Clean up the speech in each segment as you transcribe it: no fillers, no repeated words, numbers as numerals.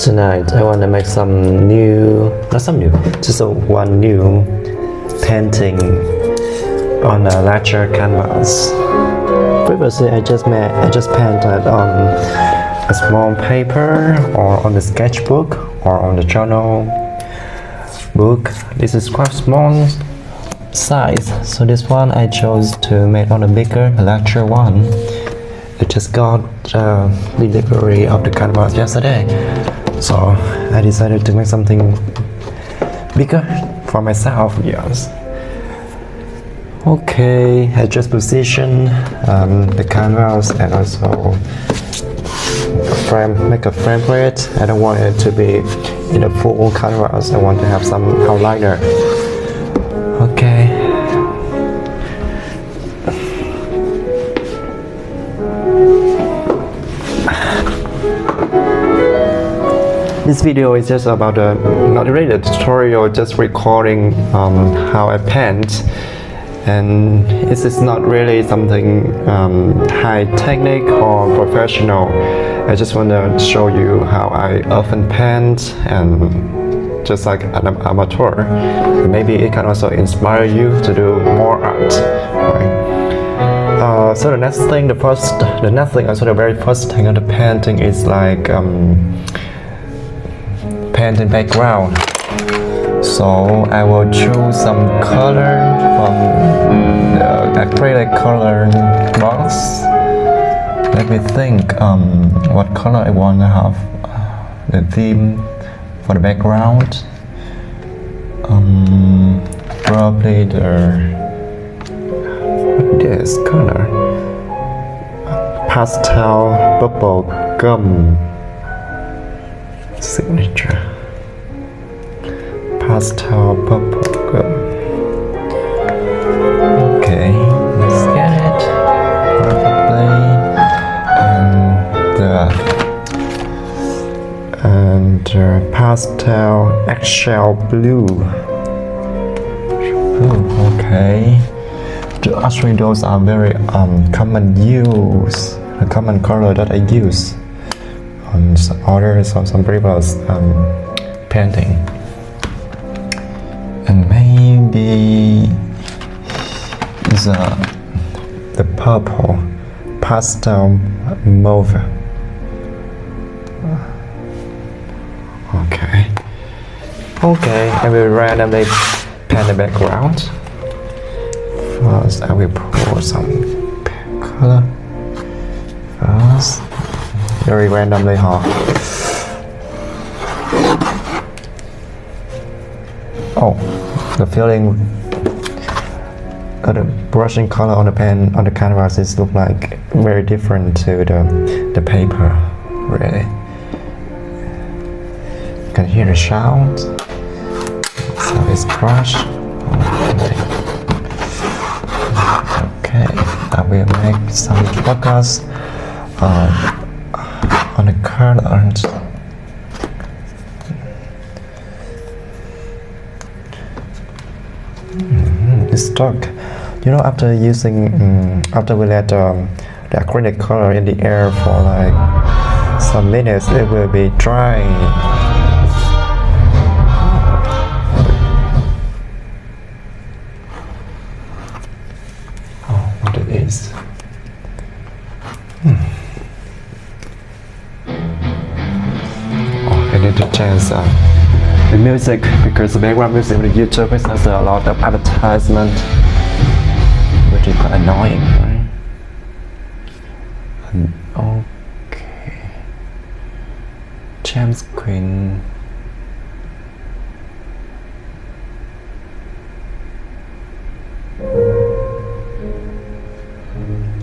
Tonight I want to make some new, not some new, just one new painting on a larger canvas. Previously I just painted on a small paper or on the sketchbook or on the journal book. This is quite small size, so this one I chose to make on a bigger, larger one. I just got delivery of the canvas yesterday, so I decided to make something bigger for myself. Yes. Okay, I just position the canvas and also make a frame for it. I don't want it to be in a full canvas. I want to have some outliner. Okay. This video is just about not really a tutorial, just recording how I paint, and this is not really something high technique or professional. I just want to show you how I often paint, and just like an amateur. Maybe it can also inspire you to do more art. Right? So the next thing, also the very first thing of the painting is like painting background. So I will choose some color from the acrylic color box. Let me think what color I want to have the theme for the background. Probably this color, pastel bubble gum signature. Pastel bubble gum. Okay, let's get it perfectly. And pastel eggshell blue. Okay. Actually, those are very common color that I use on others or some previous painting. And maybe the purple pastel mauve. Okay, I will randomly paint the background. First, I will pour some color. First, very randomly, Oh, the feeling the brushing color on the pen on the canvas is look like very different to the paper. Really, you can hear the sound. So it's brush. Okay, I will make some focus on the color. It's dark. You know, after we let the acrylic color in the air for like some minutes, it will be dry. Oh, what it is. Oh, I need to change the music, because the background music on YouTube has a lot of advertisement, which is quite annoying, right? Okay. James Quinn.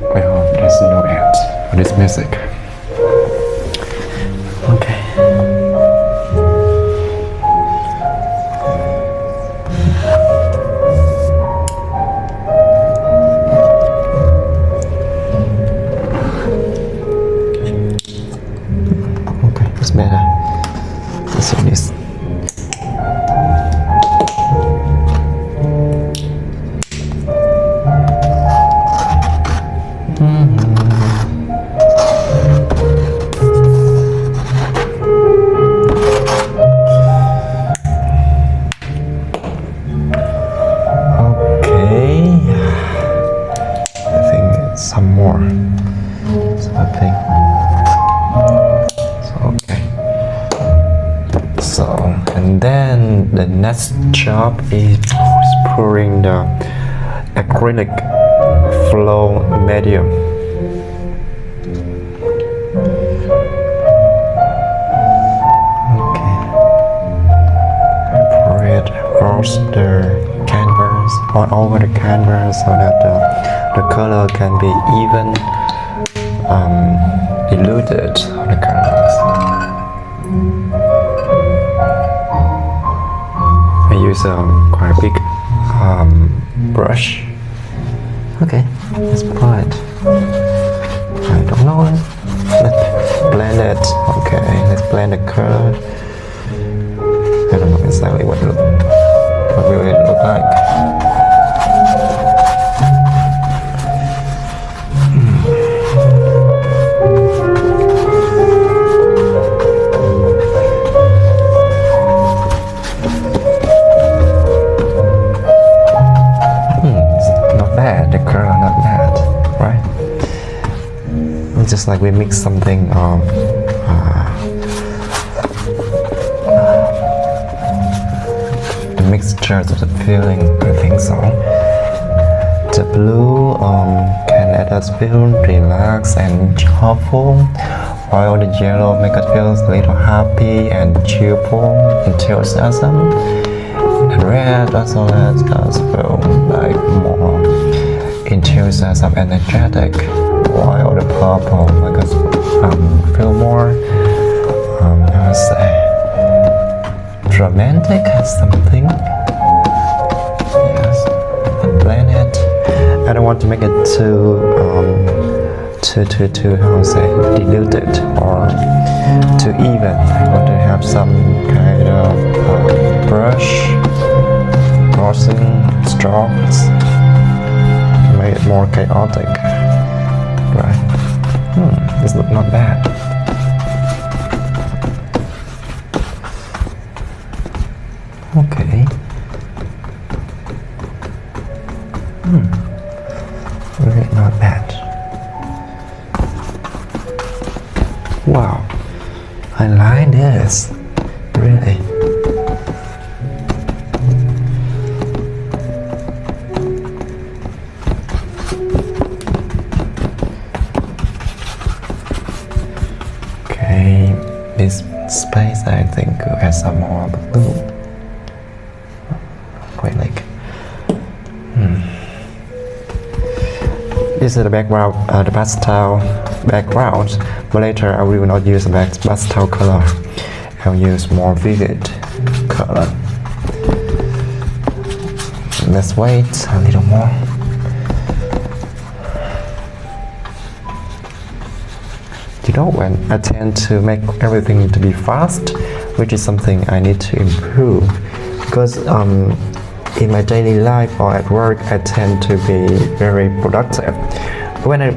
Well, there's no end for this music. Okay. Better. This one is. And then the next job is pouring the acrylic flow medium. Okay. Pour it across the canvas, all over the canvas, so that the color can be even diluted on the canvas. I use a quite big brush. Okay, let's apply it. I don't know. Let's blend it. Okay, let's blend the color. I don't know exactly what will it look like. The color not bad, right? It's just like we mix something the mixture of the feeling, I think so. The blue can let us feel relaxed and joyful, while the yellow make us feel a little happy and cheerful, enthusiasm. The red also lets us feel like more enthusiasm, energetic, while the purple makes us feel more, how to say, romantic, something. Yes, and blend it. I don't want to make it too how to say, diluted or too even. I want to have some kind of brush, crossing strokes. Make it more chaotic, right? This looks not bad. Okay. Really not bad. Wow, I like this. Really. This space, I think, could add some more blue. Quite like. This is the background, the pastel background. But later, I will not use the pastel color. I'll use more vivid color. Let's wait a little more. You know, when I tend to make everything to be fast, which is something I need to improve, because in my daily life or at work, I tend to be very productive. When I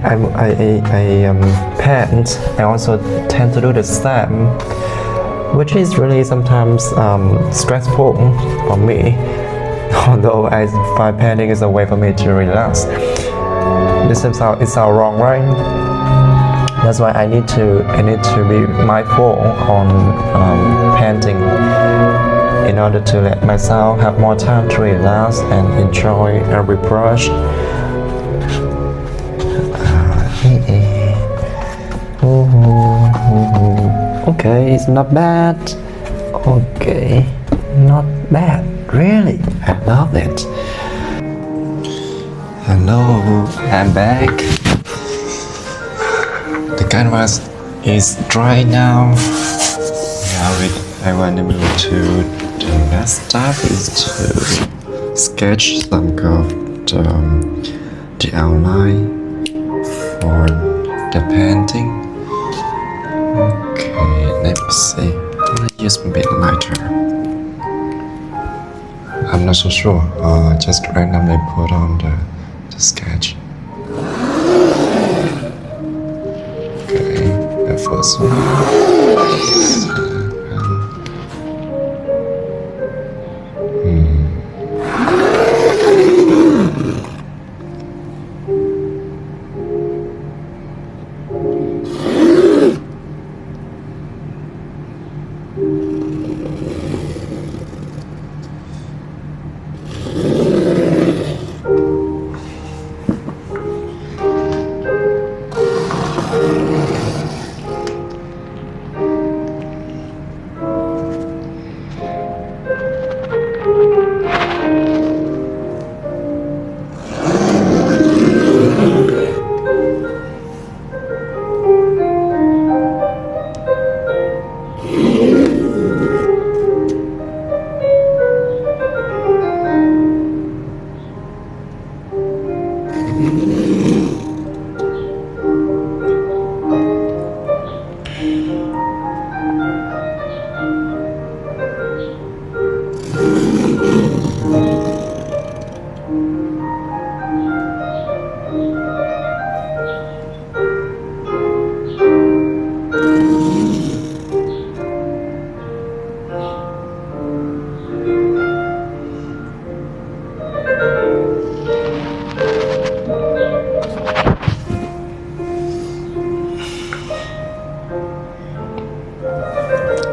paint, I also tend to do the same, which is really sometimes stressful for me. Although I find painting is a way for me to relax. This is how it's all wrong, right? That's why I need to be mindful on painting in order to let myself have more time to relax and enjoy every brush. Okay, it's not bad. Okay, not bad. Really, I love it. Hello, I'm back. The canvas is dry now. I want to move to the next step is to sketch some of the outline for the painting. Okay, let me see. I'm gonna use a bit lighter. I'm not so sure. Just randomly put on the sketch. Okay, the first one.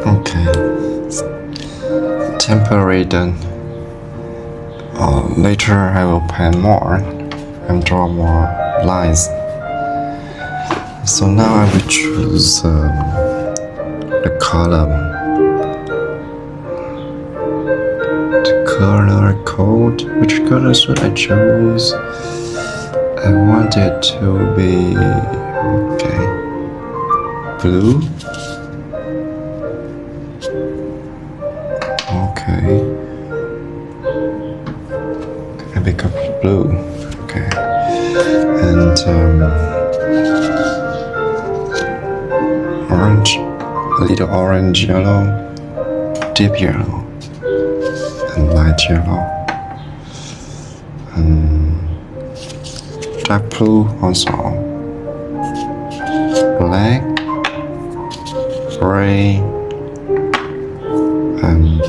Okay. Temporary done. Later I will paint more and draw more lines. So now I will choose the column. The color code. Which color should I choose? I want it to be okay. Blue. Okay. I pick up blue. Okay. And orange, a little orange, yellow, deep yellow, and light yellow, and dark blue also, black, gray, and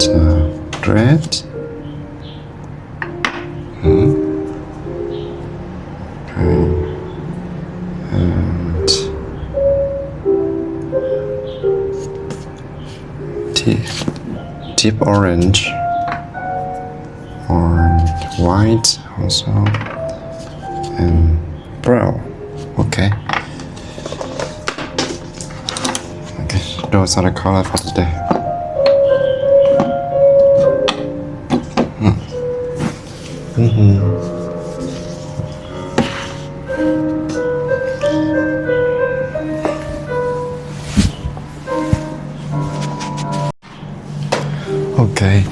red. Okay. And deep orange, white also, and brown. Okay. Okay, those are the colors for today. Okay,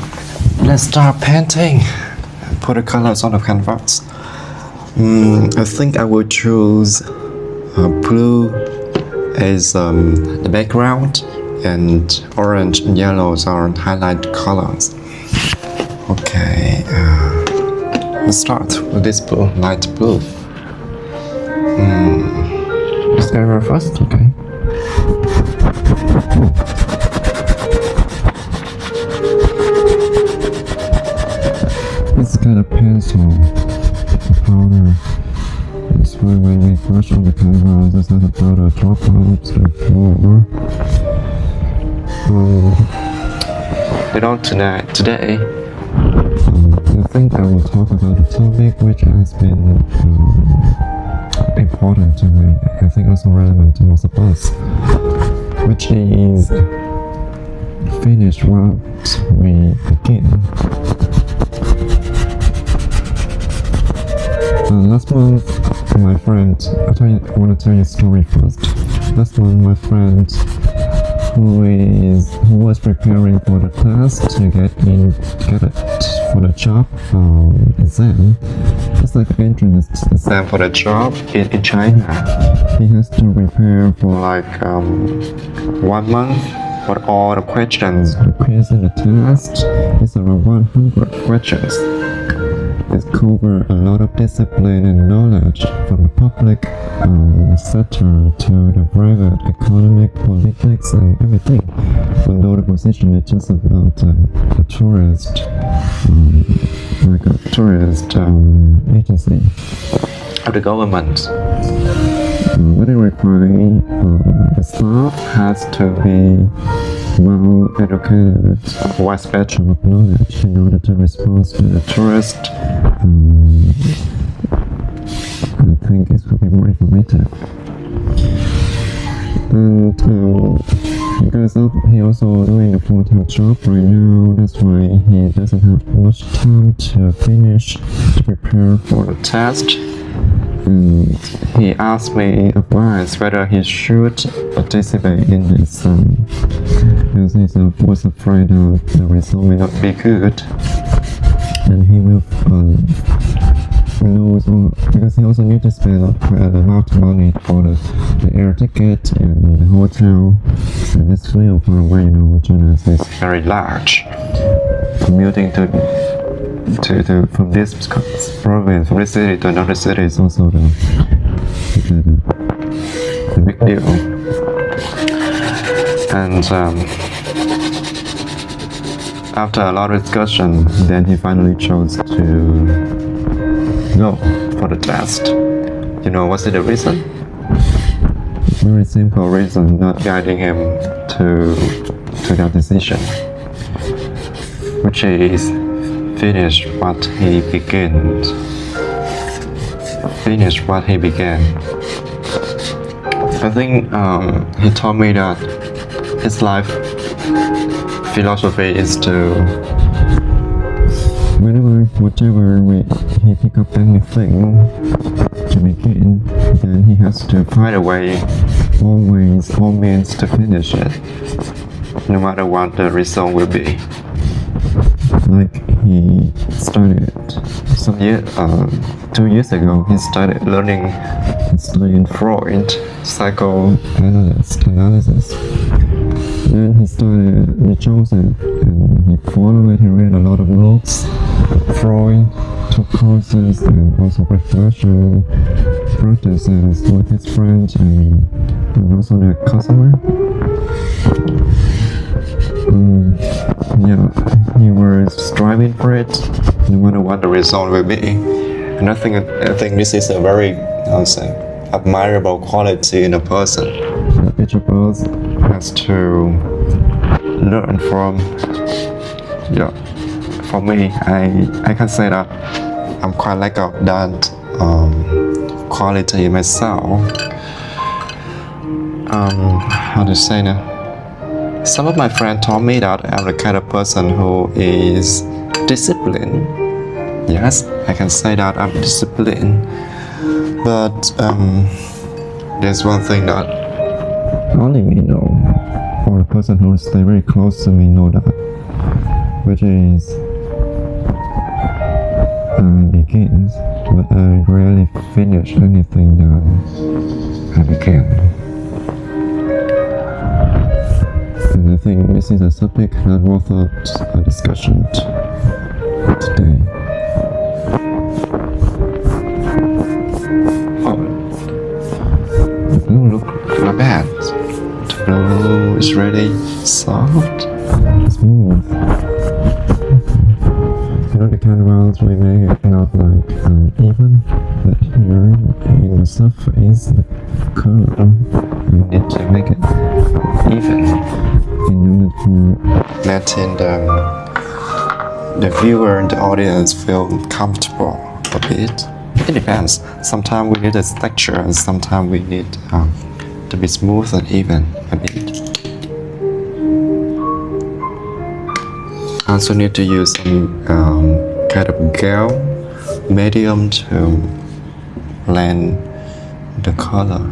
let's start painting. Put the colors on the canvas. I think I will choose blue as the background, and orange and yellows are highlight colors. Okay, let's start with this blue, light blue. This area first, okay. It's got a pencil, a powder. That's why when we brush on the canvas, it's not a powder drop out the floor. Today, I think I will talk about a topic which has been important to me. I think also relevant to most of us, which is finish what we begin. Last month, my friend, I want to tell you a story first. Last month, my friend, who was preparing for the test to get it for the job exam. It's like an entrance exam for the job in China. He has to prepare for like 1 month for all the questions. The quiz and the test is around 100 questions. It covers a lot of discipline and knowledge from the public sector to the private, economic, politics, and everything. Although the position is just about a tourist, like a tourist agency of the government. What they require, the staff has to be well educated, a wide spectrum of knowledge in order to respond to the tourist. I think it will be more informative. And because he also doing a full-time job right now, that's why he doesn't have much time to prepare for the test. And he asked me advice whether he should participate in this because he was afraid that the result may not be good, and he will because he also need to spend quite a lot of money for the air ticket and the hotel, and it's really far away. China is very large. Commuting from this province, from this city to another city is also the big deal. And after a lot of discussion, then he finally chose to go for the test. What's the reason? Very simple reason, not guiding him to to that decision, which is finish what he began. I think he told me that his life philosophy is to whatever he pick up anything to begin, then he has to find a way, always, all means to finish it, no matter what the result will be. Like he started 2 years ago, he started learning and studying Freud, psychoanalysis. Then he started Joseph and he followed it. He read a lot of books. Freud took courses and also reflection practices with his friends and also their customer. He was striving for it, no matter what the result will be. And I think this is a very, admirable quality in a person that each of us has to learn from. For me, I can say that I'm quite lack of that quality in myself. How to say now? Some of my friends told me that I'm the kind of person who is disciplined. Yes, I can say that I'm disciplined. But there's one thing that only me know, or a person who stays very close to me know that, which is I begin, but I rarely finish anything that I begin. And I think this is a subject that worth a discussion today. The blue look not bad. The blue is really soft, smooth. The canvas we make it not like even, but here in the surface, the color, we need to make it even in order to letting the viewer and the audience feel comfortable a bit. It depends. Sometimes we need a texture and sometimes we need to be smooth and even a bit. I also need to use some kind of gel medium to blend the color.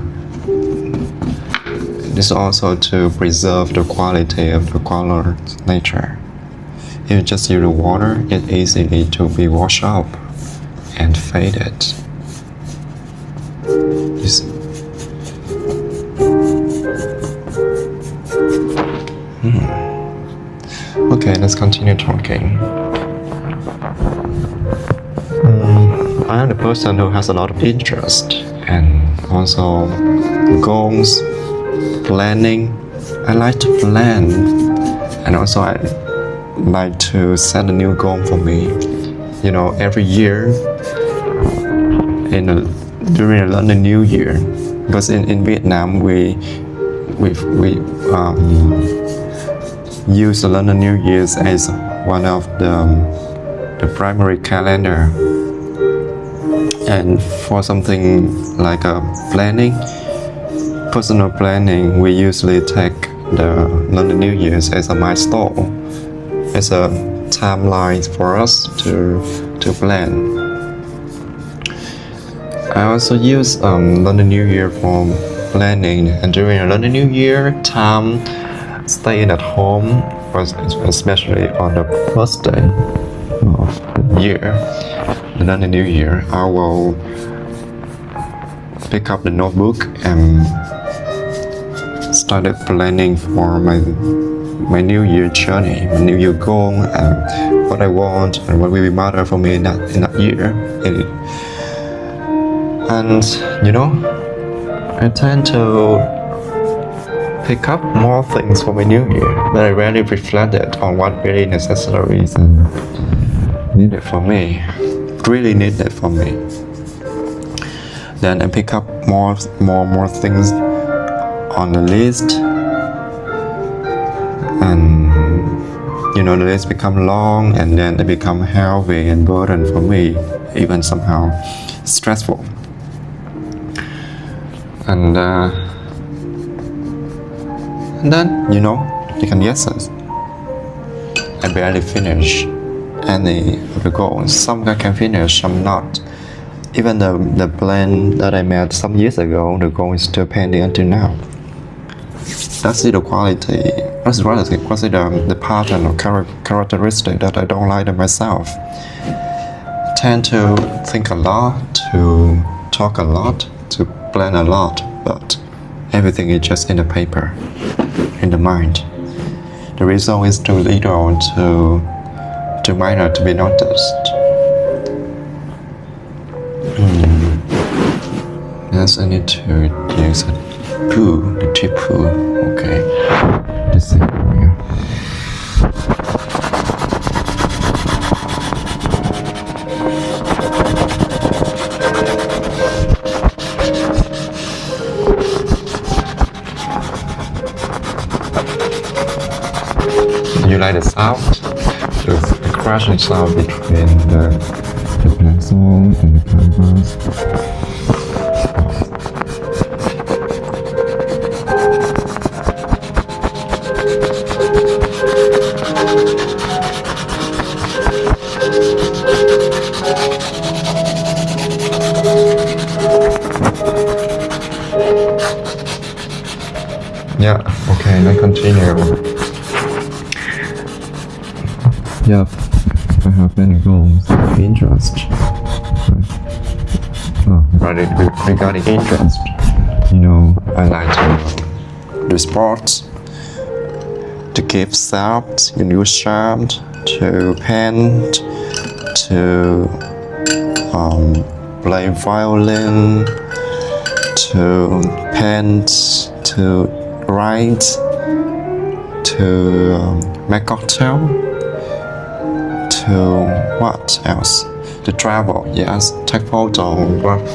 This also to preserve the quality of the color nature. If you just use the water, it's easily to be washed up and faded. You see? Okay, let's continue talking. I am the person who has a lot of interest and also goals, planning. I like to plan, and also I like to set a new goal for me. Every year during the Lunar New Year, because in Vietnam we use the Lunar New Year's as one of the primary calendar, and for something like a personal planning, we usually take the Lunar New Year's as a milestone, as a timeline for us to plan. I also use Lunar New Year for planning, and during the Lunar New Year time, staying at home, especially on the first day of the year, the Lunar New Year, I will pick up the notebook and started planning for my New Year journey, my New Year goal, and what I want and what will matter for me in that year. And I tend to pick up more things for my new year, but I rarely reflected on what really necessary and needed for me, Then I pick up more things on the list, And the days become long, and then they become heavy and burden for me, even somehow stressful. And then, you can guess it. I barely finish any of the goals. Some I can finish, some not. Even the plan that I made some years ago, the goal is still pending until now. That's the quality, that's the pattern or characteristic that I don't like in myself. Tend to think a lot, to talk a lot, to plan a lot, but everything is just in the paper, in the mind. The result is too little, too minor to be noticed. Yes, I need to use a poo, the tip poo. Okay. This thing over here. Do you like the sound? The crashing sound between the pencil and the canvas. Yeah, okay, let's continue. Yep, I have many goals. Interest. Regarding interest, I like to do sports, to give sound, use sound, to paint, to play violin, to paint, to write, to make cocktail, to what else? To travel, yes, take photographing.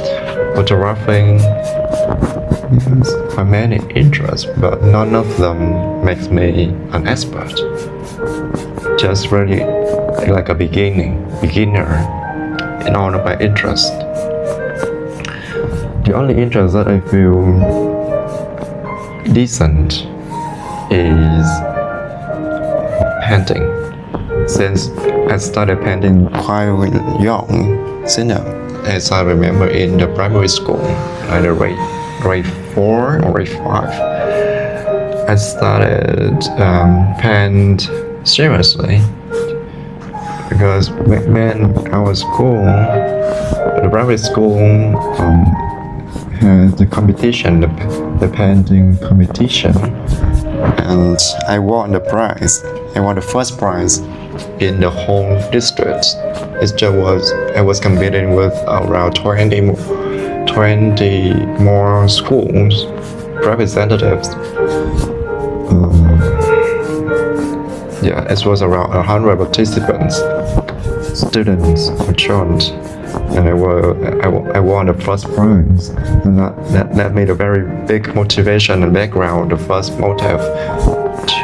Yes, I have many interests, but none of them makes me an expert. Just really like a beginner in all of my interests. The only interest that I feel decent is painting. Since I started painting quite young, as I remember in the primary school, either grade 4 or grade 5, I started paint seriously. Because back then I was school, the primary school had the competition, the painting competition, and I won the prize. I won the first prize in the whole district. I was competing with around 20 more schools, representatives. It was around 100 participants, students were chosen, and I won the first prize, and that made a very big motivation and background, the first motive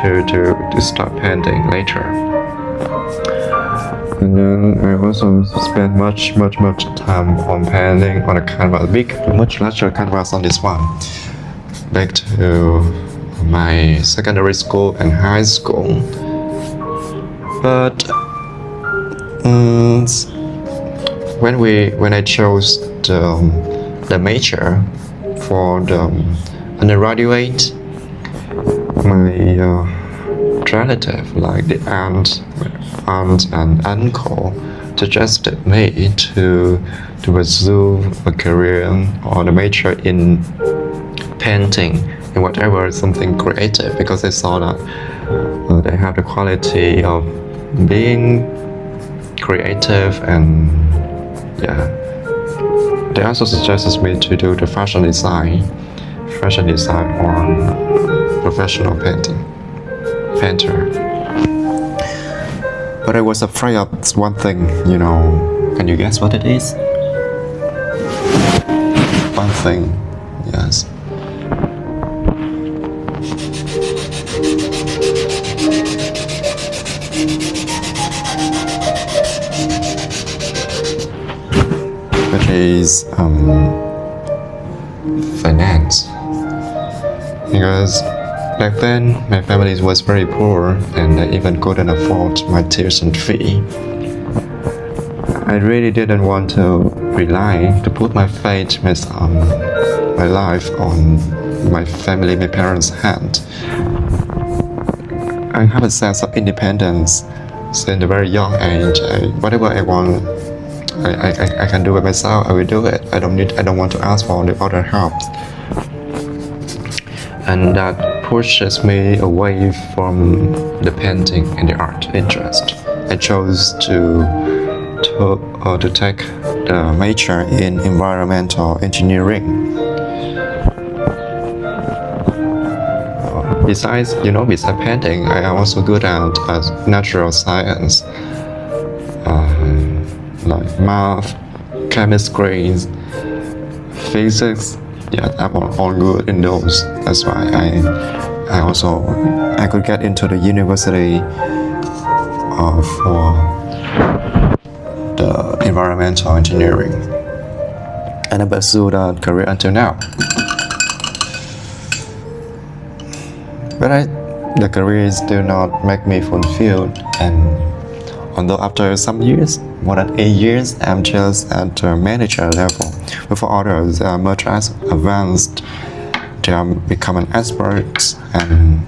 to start painting later. And then I also spent much time on painting on a canvas, much larger canvas on this one. Back to my secondary school and high school. But when I chose the major for the undergraduate, my relative, like the aunt and uncle, suggested me to pursue a career or the major in painting and whatever, something creative, because they saw that they have the quality of being creative, and they also suggested me to do the fashion design or professional painter. But I was afraid of one thing, Can you guess what it is? One thing, yes. is finance, because back then my family was very poor and I even couldn't afford my tuition fee. I really didn't want to put my fate, my life on my family, my parents' hand. I have a sense of independence since a very young age. Whatever I want, I can do it myself. I will do it. I don't want to ask for the other help. And that pushes me away from the painting and the art interest. I chose to take the major in environmental engineering. Besides painting, I am also good at natural science, like math, chemistry, physics. Yeah, I'm all good in those. That's why I could get into the university for the environmental engineering, and I pursued that career until now. But the career still not make me fulfilled, and although after some years, more than 8 years, I'm just at the manager level. But for others, they are much as advanced. They are becoming experts and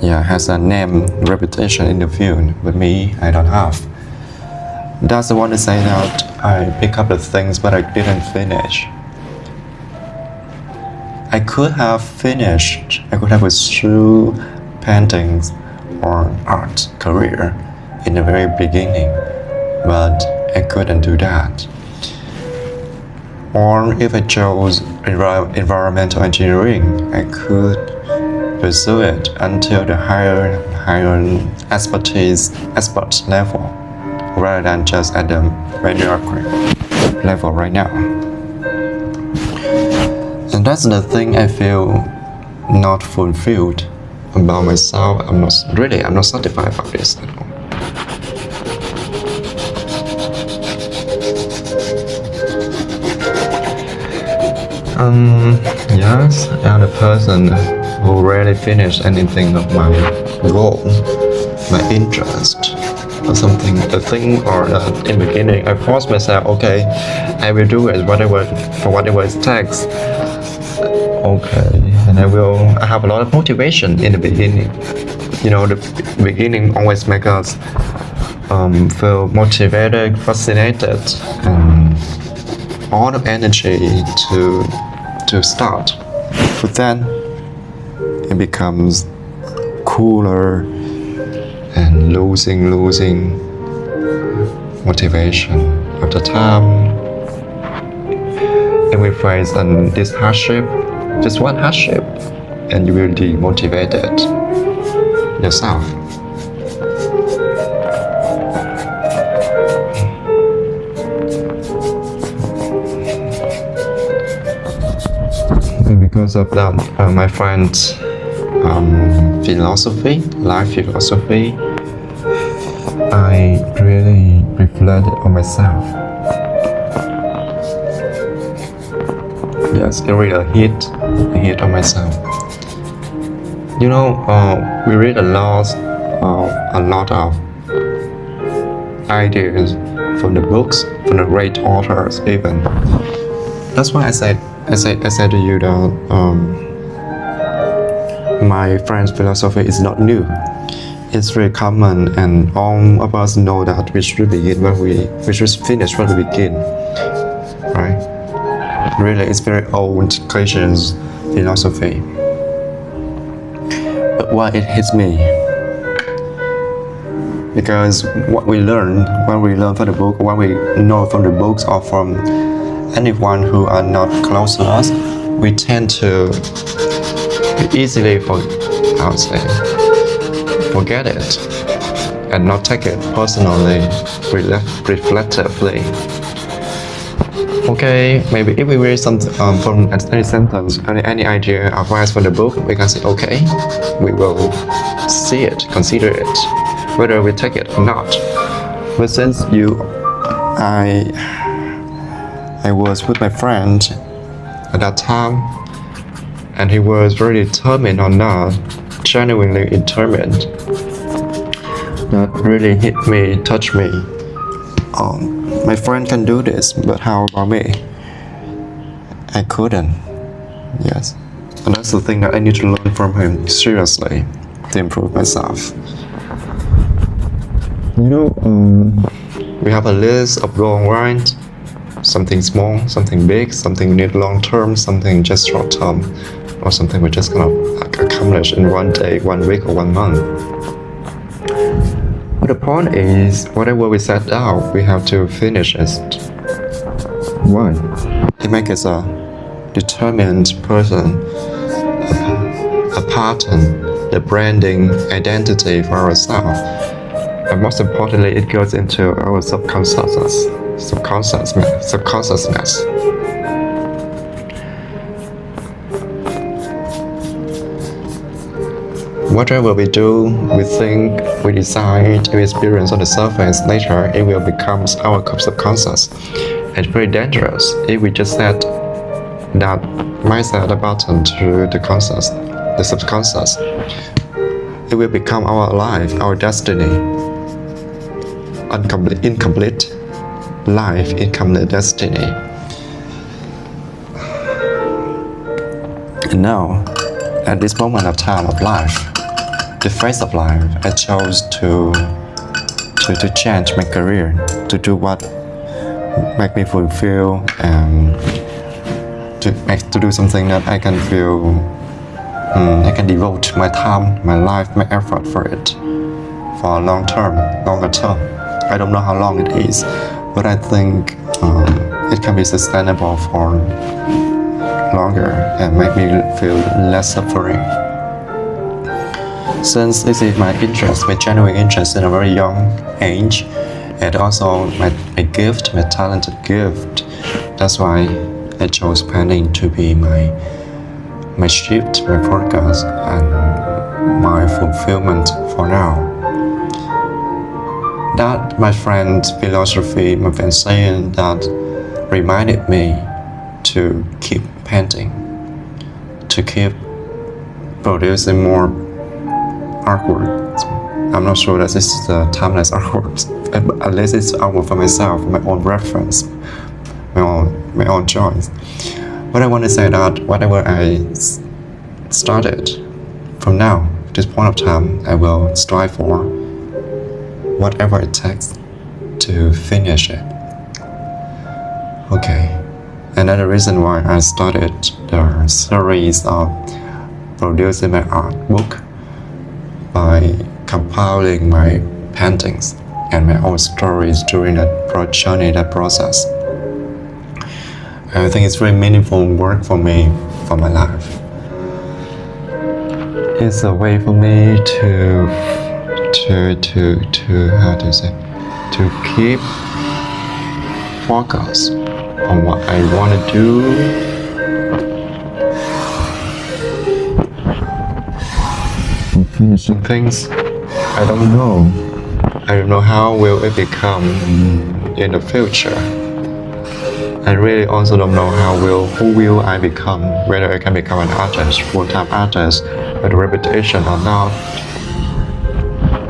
has a name, reputation in the field. But me, I don't have. That's the one to say that I pick up the things, but I didn't finish. I could have finished. I could have pursued paintings or art career in the very beginning, but I couldn't do that. Or if I chose environmental engineering, I could pursue it until the higher expert level, rather than just at the mediocre level right now. And that's the thing I feel not fulfilled about myself. I'm not satisfied about this at all. Yes, I'm a person who rarely finish anything of my goal, my interest, or something, the thing or in the beginning, I force myself, okay, I will do it whatever it takes. Okay, and I have a lot of motivation in the beginning. The beginning always makes us feel motivated, fascinated, and all the energy to start. But then it becomes cooler and losing motivation after time. And we face this hardship, just one hardship, and you will demotivated yourself. And because of that, my friend's philosophy, life philosophy, I really reflected on myself. Yes, it really hit on myself. We read a lot of ideas from the books, from the great authors even. That's why I said to you that my friend's philosophy is not new. It's very common, and all of us know that we should finish when we begin, right? Really, it's very old Christian philosophy. But why it hits me? Because what we learn when we learn from the book, what we know from the books or from anyone who are not close to us, we tend to easily forget it and not take it personally, reflectively. Okay, maybe if we read something from any sentence, any idea, advice from the book, we can say, okay, we will see it, consider it, whether we take it or not. But since I I was with my friend at that time, and he was very determined or not, genuinely determined. That really hit me, touched me. My friend can do this, but how about me? I couldn't. Yes. And that's the thing that I need to learn from him seriously to improve myself. You know, We have a list of goals, right? Something small, something big, something we need long term, something just short term, or something we just kind of accomplish in one day, 1 week, or 1 month. But the point is, whatever we set out, we have to finish it. why? It makes us a determined person, a pattern, the branding identity for ourselves. And most importantly, it goes into our subconsciousness. Whatever we do, we think, we decide, we experience on the surface, later it will become our subconscious. It's very dangerous if we just set that mindset, a button to the subconscious. It will become our life, our destiny. Incomplete life, incomplete destiny. And now, at this moment of time of life, the phase of life, I chose to change my career, to do what make me fulfill, and to do something that I can feel, I can devote my time, my life, my effort for it, for longer term. I don't know how long it is, but I think it can be sustainable for longer and make me feel less suffering. Since this is my interest, my genuine interest in a very young age, and also my gift, my talented gift, that's why I chose painting to be my shift, my focus, and my fulfillment for now. That my friend's philosophy, my friend saying that reminded me to keep painting, to keep producing more artwork. I'm not sure that this is the timeless artwork, at least it's artwork for myself, my own reference, my own choice. But I want to say that whatever I started, from now, this point of time, I will strive for whatever it takes to finish it. Okay. Another reason why I started the series of producing my art book by compiling my paintings and my own stories during that journey, that process. I think it's very meaningful work for me, for my life. It's a way for me to how to say, to keep focus on what I want to do. Finishing Things I don't know. I don't know how will it become in the future. I really also don't know who will I become, whether I can become an artist, full-time artist, with a reputation or not.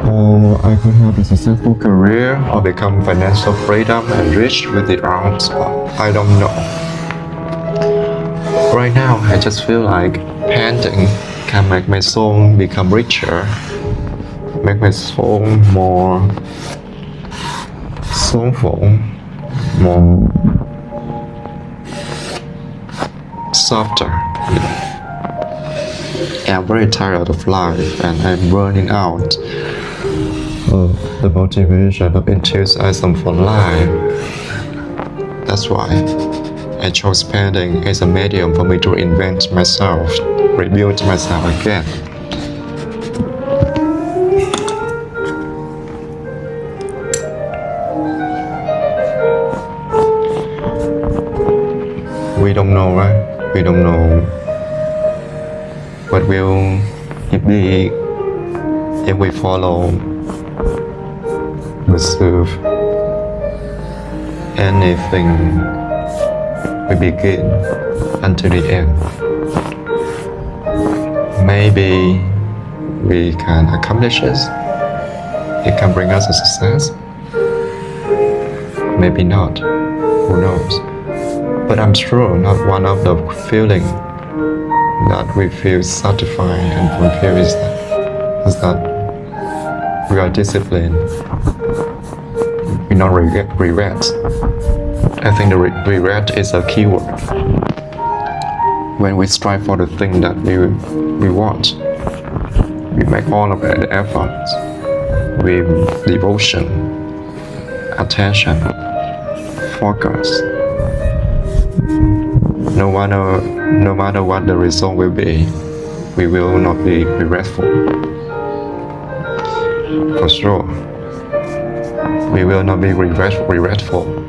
Or I could have a successful career or become financial freedom and rich with the arts. I don't know. Right now, I just feel like painting can make my soul become richer, make my soul more soulful, more softer. I'm very tired of life and I'm burning out of the motivation of enthusiasm for life. That's why I chose painting as a medium for me to reinvent myself, rebuild myself again. We don't know, right? We don't know what will it be if we follow, pursue anything we begin until the end. Maybe we can accomplish it. It can bring us a success. Maybe not. Who knows? But I'm sure not one of the feeling that we feel satisfied and fulfilled is that we are disciplined. We not regret. I think the regret is a key word. When we strive for the thing that we want, we make all of the efforts with devotion, attention, focus. No matter what the result will be, we will not be regretful. For sure, we will not be regretful.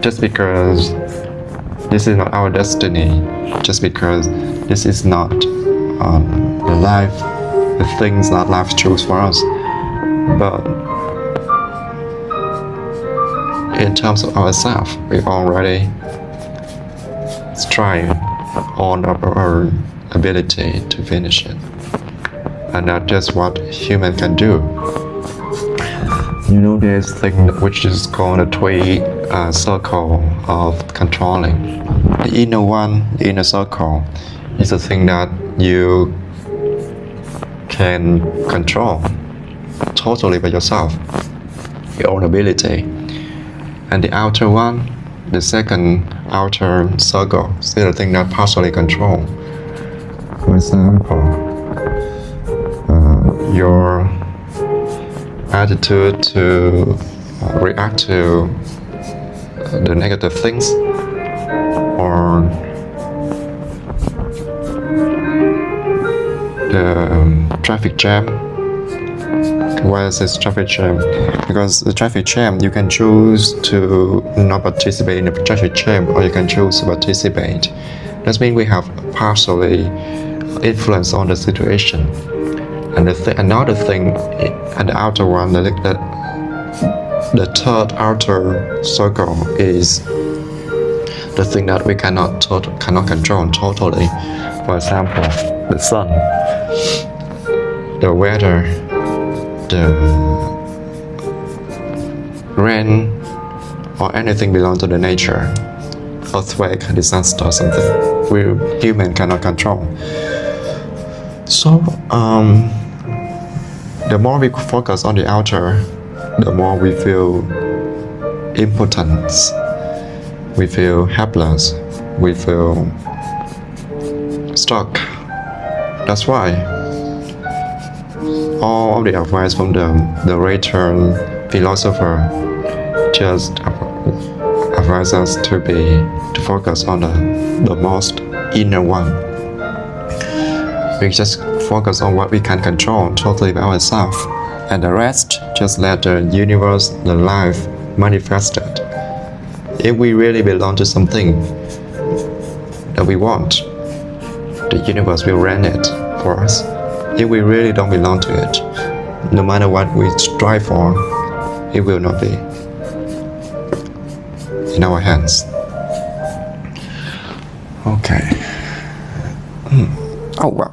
Just because this is not our destiny, just because this is not the things that life chose for us. But in terms of ourselves, we already strive on our ability to finish it, and not just what human can do. You know, there's a thing which is called a circle of controlling. The inner one, the inner circle, is a thing that you can control totally by yourself, your own ability. And the outer one, the second outer circle, is the thing that partially control. For example, your attitude to react to the negative things, or the traffic jam. Why is this traffic jam? Because the traffic jam, you can choose to not participate in the traffic jam, or you can choose to participate. That means we have partially influence on the situation. And another thing, and the outer one, the third outer circle is the thing that we cannot control totally. For example, the sun, the weather, the rain, or anything belong to the nature, earthquake, disaster, something we human cannot control. So the more we focus on the outer, the more we feel impotence, we feel helpless, we feel stuck. That's why all of the advice from the return philosopher just advise us to focus on the most inner one. We just focus on what we can control totally by ourselves, and the rest just let the universe, the life manifest it. If we really belong to something that we want, the universe will run it for us. If we really don't belong to it, no matter what we strive for, it will not be in our hands. Okay. Oh wow.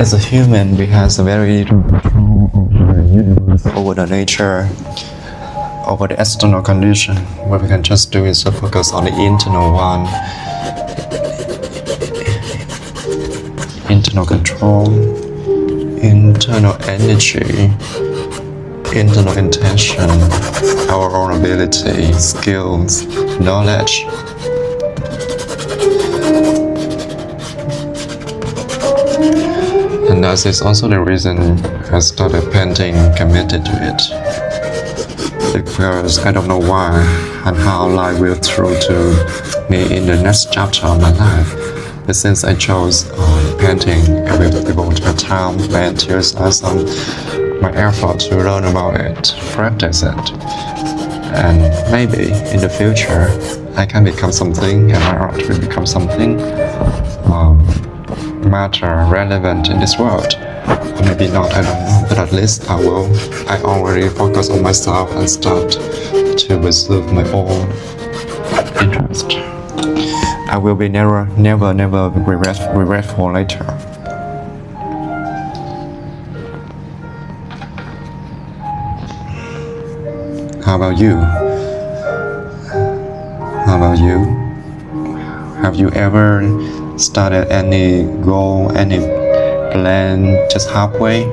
As a human, we have a very little control over the universe. over the nature, over the external condition. What we can just do is to focus on the internal one. Internal control, internal energy, internal intention, our own ability, skills, knowledge. And that is also the reason I started painting, committed to it. Because I don't know why and how life will throw to me in the next chapter of my life. But since I chose painting, I will devote my time, my enthusiasm, my effort to learn about it, practice it. And maybe in the future, I can become something and my art will become something matter, relevant in this world. Or maybe not, I don't know, but at least I already focus on myself and start to pursue my own interest. I will be never regretful later. How about you? How about you? Have you ever started any goal, any plan just halfway?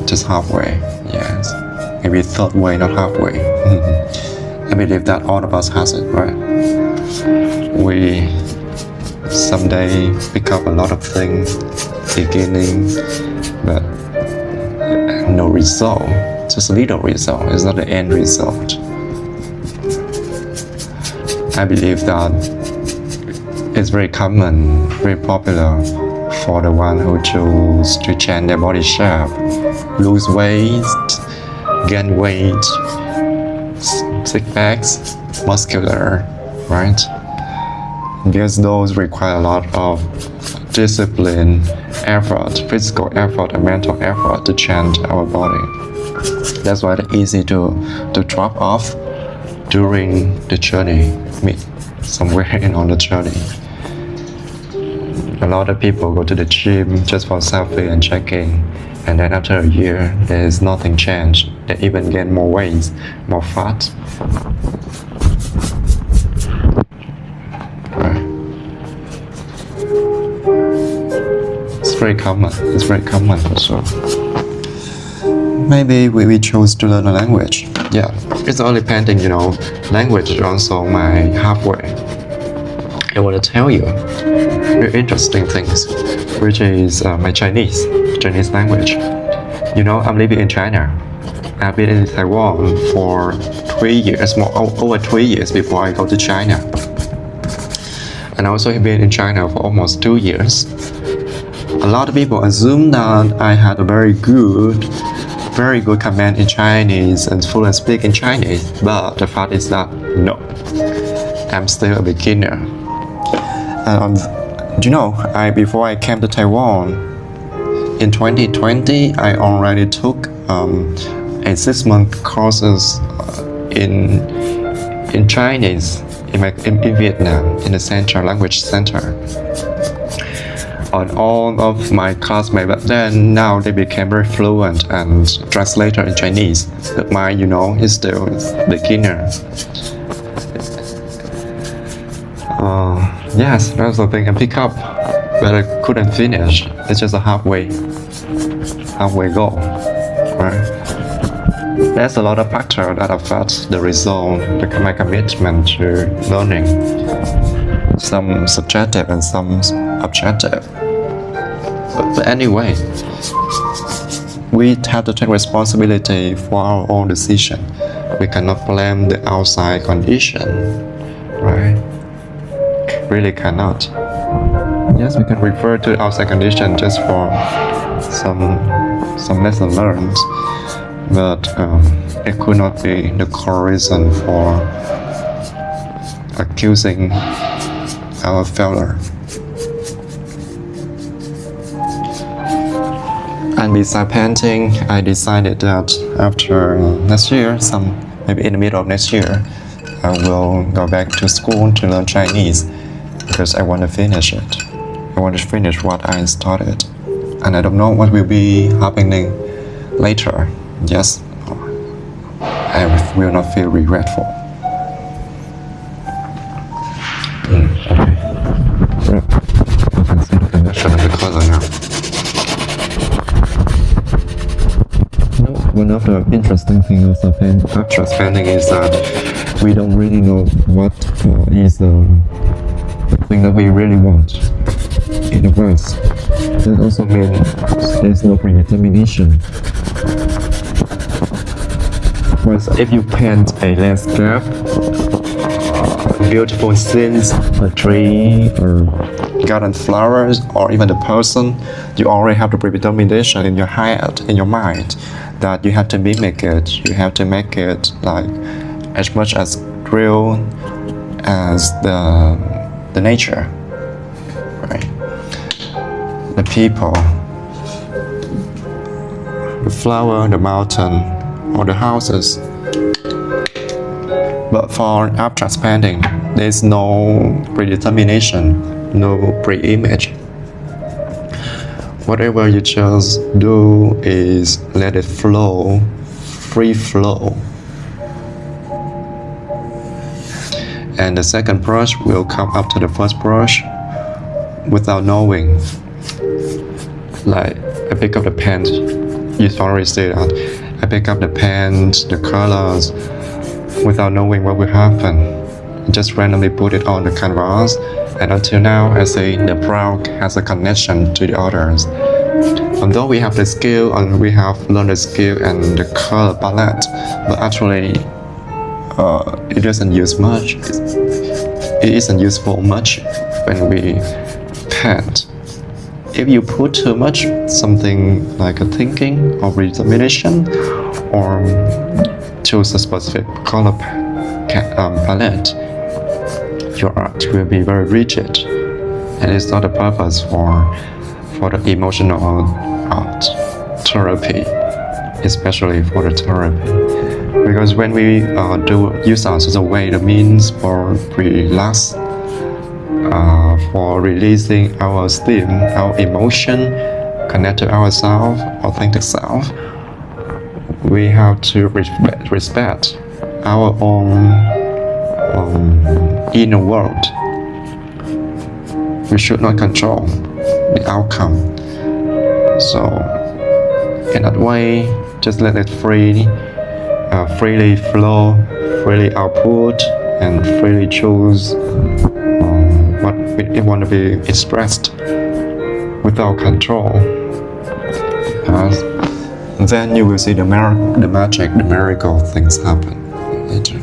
Just halfway, yes. Maybe third way, not halfway. I believe that all of us has it, right? We someday pick up a lot of things, beginning, but no result, just little result. It's not the end result. I believe that it's very common, very popular for the one who choose to change their body shape, lose weight, gain weight, six packs, muscular, right? Because those require a lot of discipline, effort, physical effort and mental effort to change our body. That's why it's easy to drop off during the journey, somewhere on the journey. A lot of people go to the gym just for selfie and checking, and then after a year, there is nothing changed. They even gain more weight, more fat. Right. It's very common. It's very common also. Maybe we chose to learn a language. Yeah, it's only painting, language is also my halfway. I want to tell you very interesting things, which is my Chinese language. I'm living in China. I've been in Taiwan for 3 years, over 3 years before I go to China. And I also have been in China for almost 2 years. A lot of people assume that I had a very good command in Chinese and fluent speak in Chinese, but the fact is that no, I'm still a beginner. Before I came to Taiwan in 2020, I already took a 6-month courses in Chinese in Vietnam, in the center, language center. On all of my classmates, but then now they became very fluent and translator in Chinese. But mine, is still beginner. Yes, that's the thing I pick up, but I couldn't finish. It's just a halfway goal, right? There's a lot of factors that affect the result, my commitment to learning. Some subjective and some objective. But anyway, we have to take responsibility for our own decision. We cannot blame the outside condition, right? Really cannot. Yes, we can refer to outside condition just for some lesson learned, but it could not be the core reason for accusing our failure. And besides painting, I decided that after next year, maybe in the middle of next year, I will go back to school to learn Chinese because I want to finish it. I want to finish what I started. and I don't know what will be happening later. Yes, I will not feel regretful. Okay. Yeah. You can see the connection of the color now. One of the interesting things of abstract painting is that we don't really know what is the thing that we really want in the words. That also means there's no predetermination. Whereas if you paint a landscape, beautiful scenes, a tree, or garden flowers, or even the person, you already have the predetermination in your head, in your mind, that you have to mimic it. You have to make it like as much as real as the nature, right? The people, the flower, the mountain, or the houses. But for abstract painting, there's no predetermination, no pre-image. Whatever you just do is let it flow, free flow. And the second brush will come up to the first brush without knowing. Like, I pick up the paint, you already see that. I pick up the paint, the colors, without knowing what will happen. Just randomly put it on the canvas, and until now, I say the brown has a connection to the others. Although we have the skill and we have learned the skill and the color palette, but actually it doesn't use much. It isn't useful much when we paint. If you put too much something like a thinking or determination, or choose a specific color palette, your art will be very rigid, and it's not the purpose for the emotional art therapy, especially for the therapy. Because when we do use art as a way, the means for relax, for releasing our esteem, our emotion, connect to ourselves, authentic self, we have to respect our own inner world. We should not control the outcome. So in that way, just let it freely flow, freely output, and freely choose what we want to be expressed without control. Then you will see the magic, the miracle things happen later.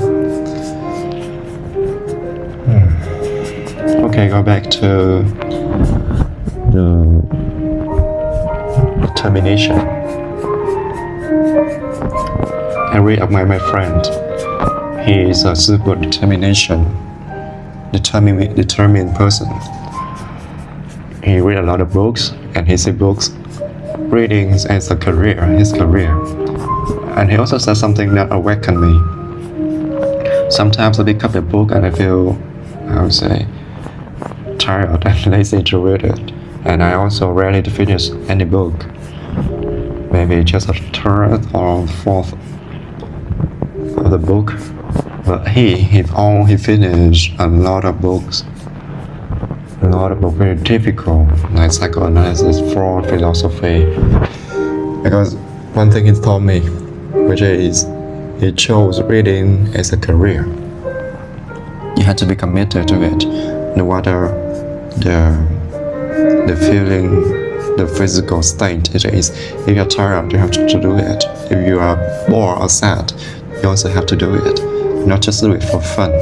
Okay, go back to the determination. I read about my friend. He is a super determined person. He read a lot of books, and he sees books reading as his career. And he also said something that awakened me. Sometimes I pick up a book and I feel, I would say, tired and lazy to read it. And I also rarely finish any book. Maybe just a third or fourth of the book. But he finished a lot of books. A lot of books very difficult, like psychoanalysis, Freud, philosophy. Because one thing he told me, which is he chose reading as a career. You had to be committed to it, no matter the feeling, the physical state it is. If you're tired, you have to do it. If you are bored or sad, you also have to do it. Not just do it for fun.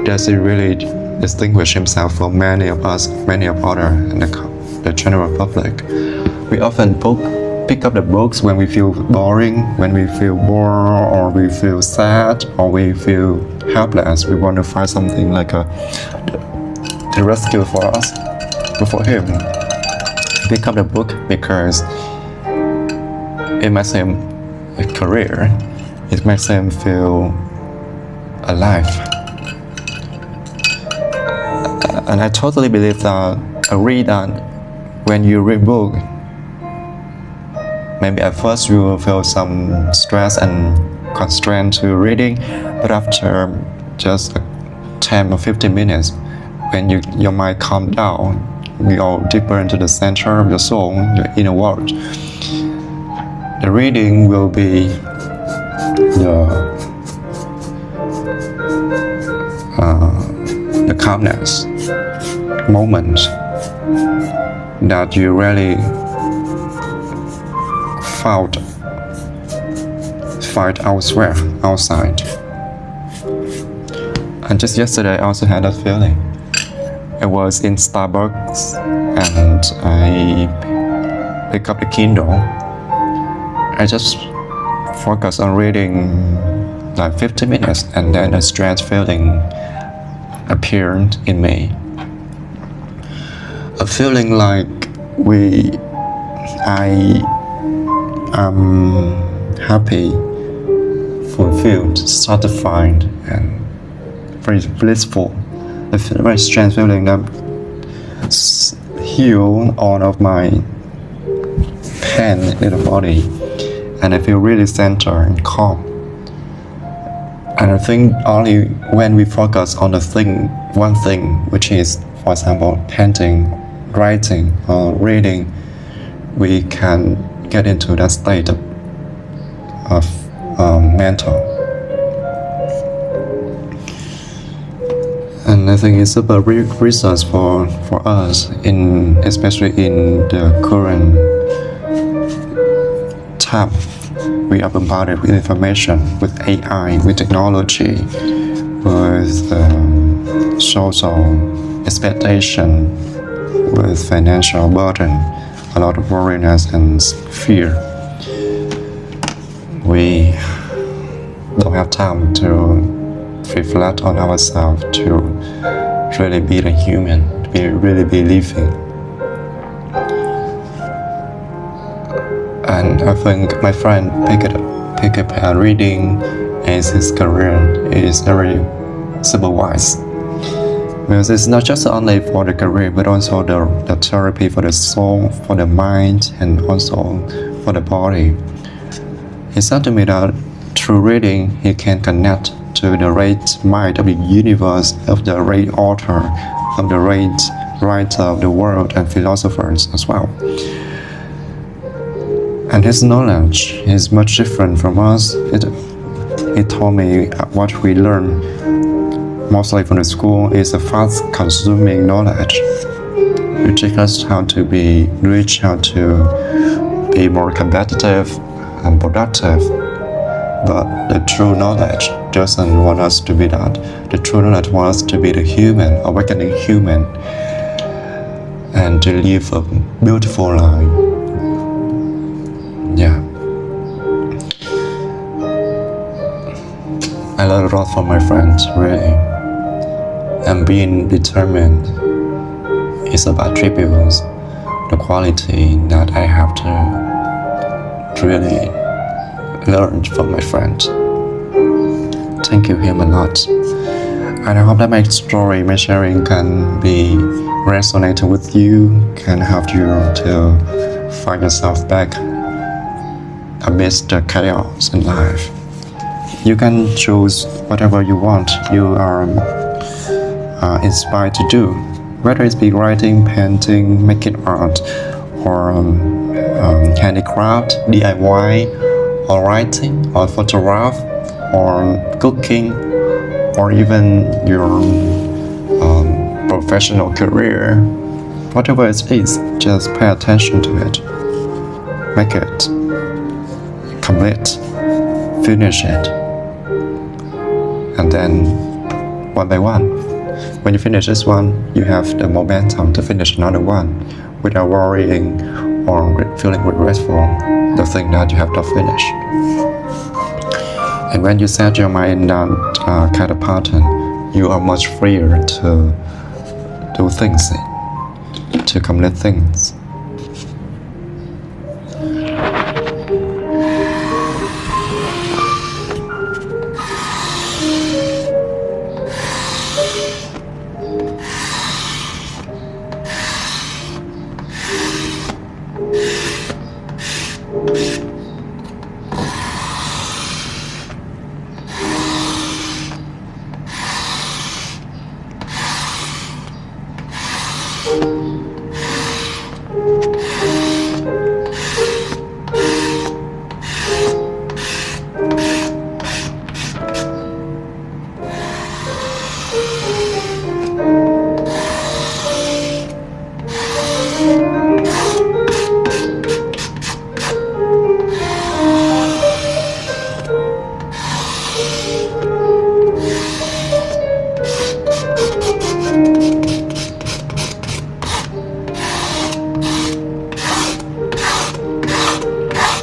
Does it really distinguish himself from many of us, many of other in the general public? We often pick up the books when we feel boring, when we feel bored, or we feel sad, or we feel helpless. We want to find something like the rescue for us. But for him, he pick up the book because it makes him a career. It makes him feel alive. And I totally believe that, agree that when you read book, maybe at first you will feel some stress and constraint to reading, but after just 10 or 15 minutes, when your mind calm down, you go deeper into the center of your soul, your inner world, the reading will be the calmness moment that you really find elsewhere, outside. And just yesterday I also had that feeling. I was in Starbucks and I picked up the Kindle. I just focused on reading like 50 minutes, and then a strange feeling appeared in me. A feeling like I am happy, fulfilled, satisfied, and very blissful. A very strange feeling that healed all of my pain in the body, and I feel really centered and calm. And I think only when we focus on one thing, which is, for example, painting, writing, or reading, we can get into that state of mental. And I think it's a very resource for us, especially in the current time. We are bombarded with information, with AI, with technology, with social expectation, with financial burden, a lot of worriness and fear. We don't have time to reflect on ourselves, to really be a human, to really be living. And I think my friend pick up reading as his career is very super wise, because it's not just only for the career, but also the therapy for the soul, for the mind, and also for the body. He said to me that through reading he can connect to the right mind of the universe, of the right author, of the right writer of the world, and philosophers as well. And his knowledge is much different from us. He told me what we learn mostly from the school is a fast-consuming knowledge. It teaches us how to be rich, how to be more competitive and productive. But the true knowledge doesn't want us to be that. The true knowledge wants us to be the human, awakening human, and to live a beautiful life. Yeah. I learned a lot from my friends, really. And being determined is about attributes, the quality that I have to really learn from my friend. Thank you him a lot. And I hope that my story, my sharing can be resonated with you, can help you to find yourself back amidst the chaos in life. You can choose whatever you want, you are inspired to do, whether it's be writing, painting, making art, or handicraft, DIY, or writing, or photograph, or cooking, or even your professional career. Whatever it is, just pay attention to it. Make it complete, finish it, and then one by one. When you finish this one, you have the momentum to finish another one without worrying or feeling regretful the thing that you have to finish. And when you set your mind in that kind of pattern, you are much freer to do things, to complete things.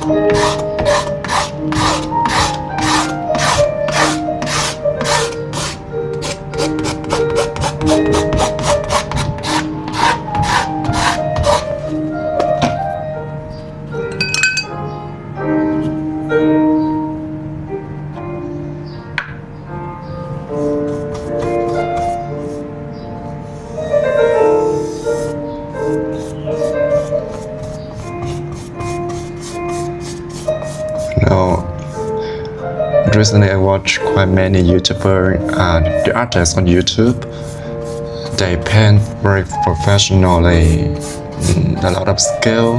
Now, recently I watched quite many the artists on YouTube. They paint very professionally, a lot of skill,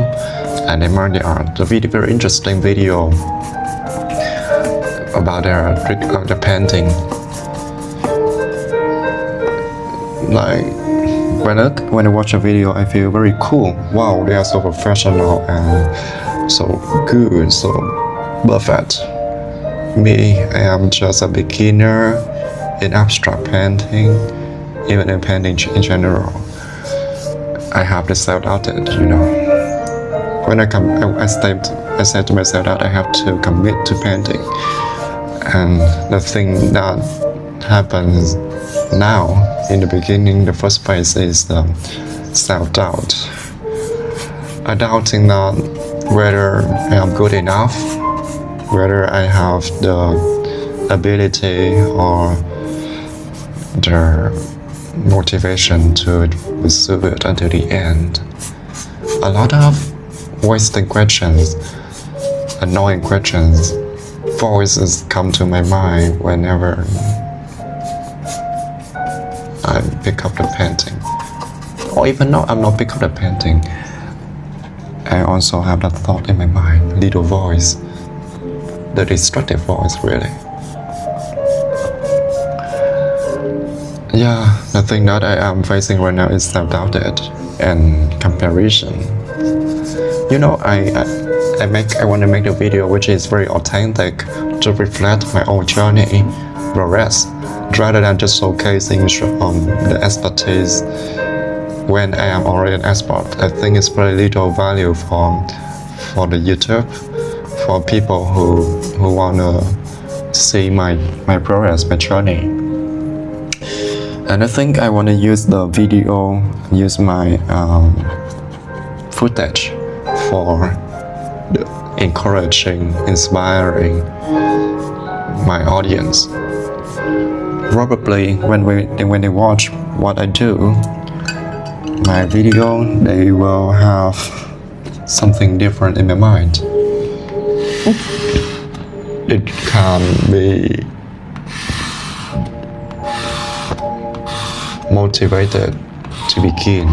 and they make the very interesting video about their painting. Like when I watch a video, I feel very cool. Wow, they are so professional and so good, so perfect. Me, I am just a beginner in abstract painting, even in painting in general. I have this self-doubted, When I said to myself that I have to commit to painting, and the thing that happens now in the beginning, the first phase is self-doubt. I doubting that whether I am good enough, whether I have the ability or the motivation to pursue it until the end. A lot of wasting questions, annoying questions, voices come to my mind whenever I pick up the painting. Or even though I'm not pick up the painting, I also have that thought in my mind, little voice, the destructive voice, really. Yeah, the thing that I am facing right now is self-doubted and comparison. I want to make the video which is very authentic to reflect my own journey, progress, rather than just showcasing the expertise when I am already an expert. I think it's very little value for the YouTube, for people who want to see my progress, my journey. And I think I want to use the video, use my footage for encouraging, inspiring my audience. Probably when they watch what I do, my video, they will have something different in their mind. It can be motivated to begin.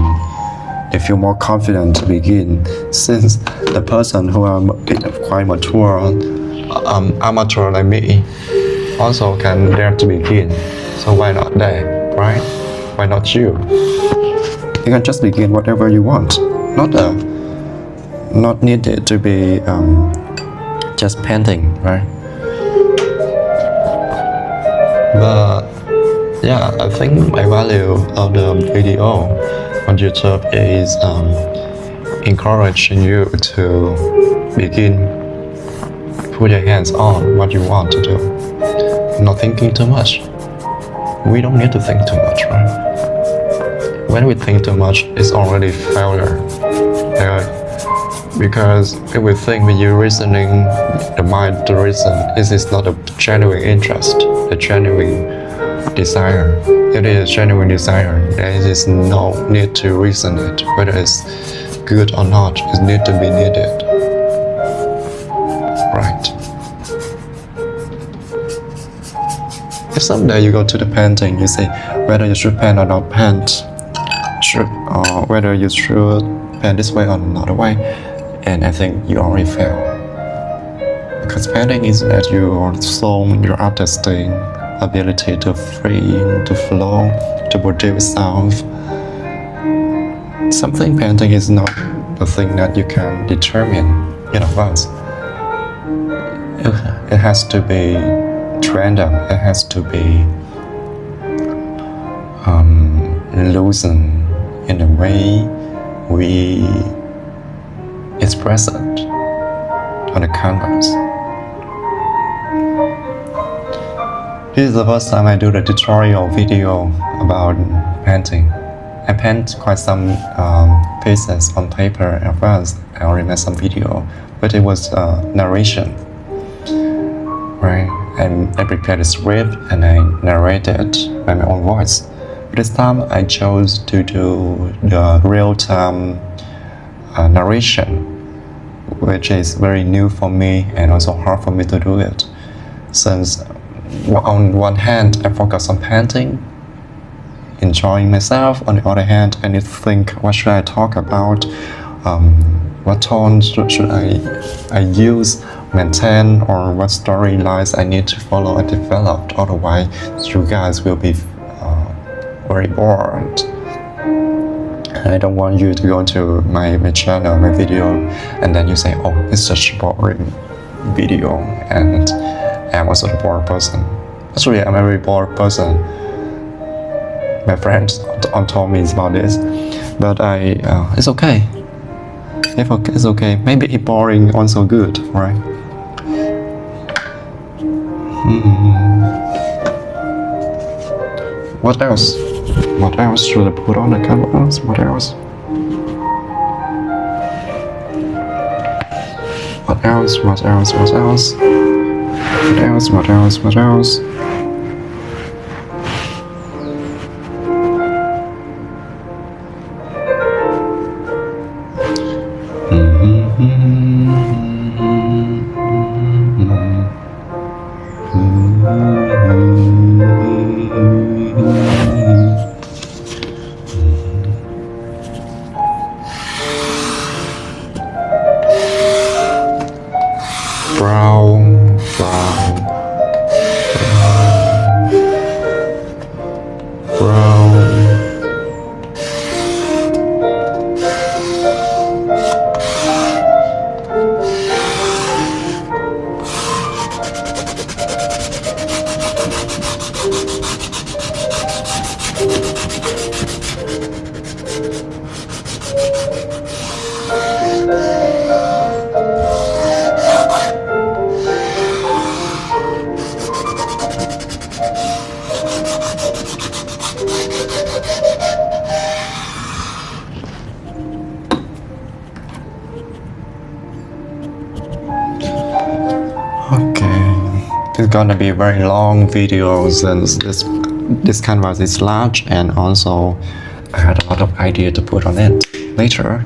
They feel more confident to begin, since the person who are quite mature, amateur like me, also can dare to begin. So why not they, right? Why not you? You can just begin whatever you want. Not needed to be just painting, right? But yeah, I think my value of the video on YouTube is encouraging you to begin, put your hands on what you want to do, not thinking too much. We don't need to think too much, right? When we think too much, it's already failure. Because if we think when you're reasoning, the mind to reason, this is not a genuine interest, a genuine desire. If it is genuine desire, there is no need to reason it. Whether it's good or not, it needs to be needed. Right. If someday you go to the painting, you say whether you should paint or not paint, or whether you should paint this way or another way, and I think you already fail. Because painting is that your soul, your artistic ability to free, to flow, to produce sound. Something painting is not the thing that you can determine in advance. It has to be random. It has to be loosened in the way we express it. on the canvas. This is the first time I do the tutorial video about painting. I paint quite some pieces on paper at first. I already made some video, but it was narration, right? And I prepared a script and I narrated by my own voice. This time I chose to do the real-time narration, which is very new for me and also hard for me to do it, since on one hand I focus on painting, enjoying myself. On the other hand, I need to think, what should I talk about, what tone should I use, maintain, or what storylines I need to follow and develop. Otherwise you guys will be very bored. I don't want you to go to my channel, my video, and then you say, oh, it's such a boring video, and I'm also a bored person. Actually, I'm a very bored person. My friends told me about this, but it's okay. It's okay. Maybe it's boring, also good, right? What else? What else should I put on the canvas? What else? What else? What else? What else? What else? What else? What else? Brown, brown, brown, brown. It's gonna be a very long video since this canvas is large, and also I had a lot of idea to put on it later.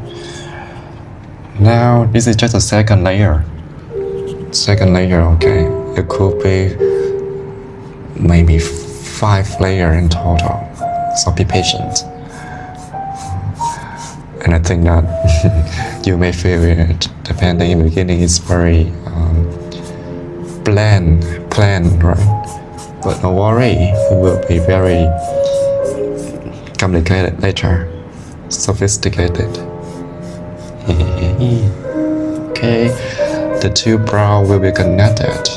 Now this is just a second layer. Okay, it could be maybe 5 layers in total, so be patient. And I think that you may feel it, depending in the beginning it's very plain, right? But no worry, it will be very complicated later, sophisticated. Okay, the 2 brown will be connected.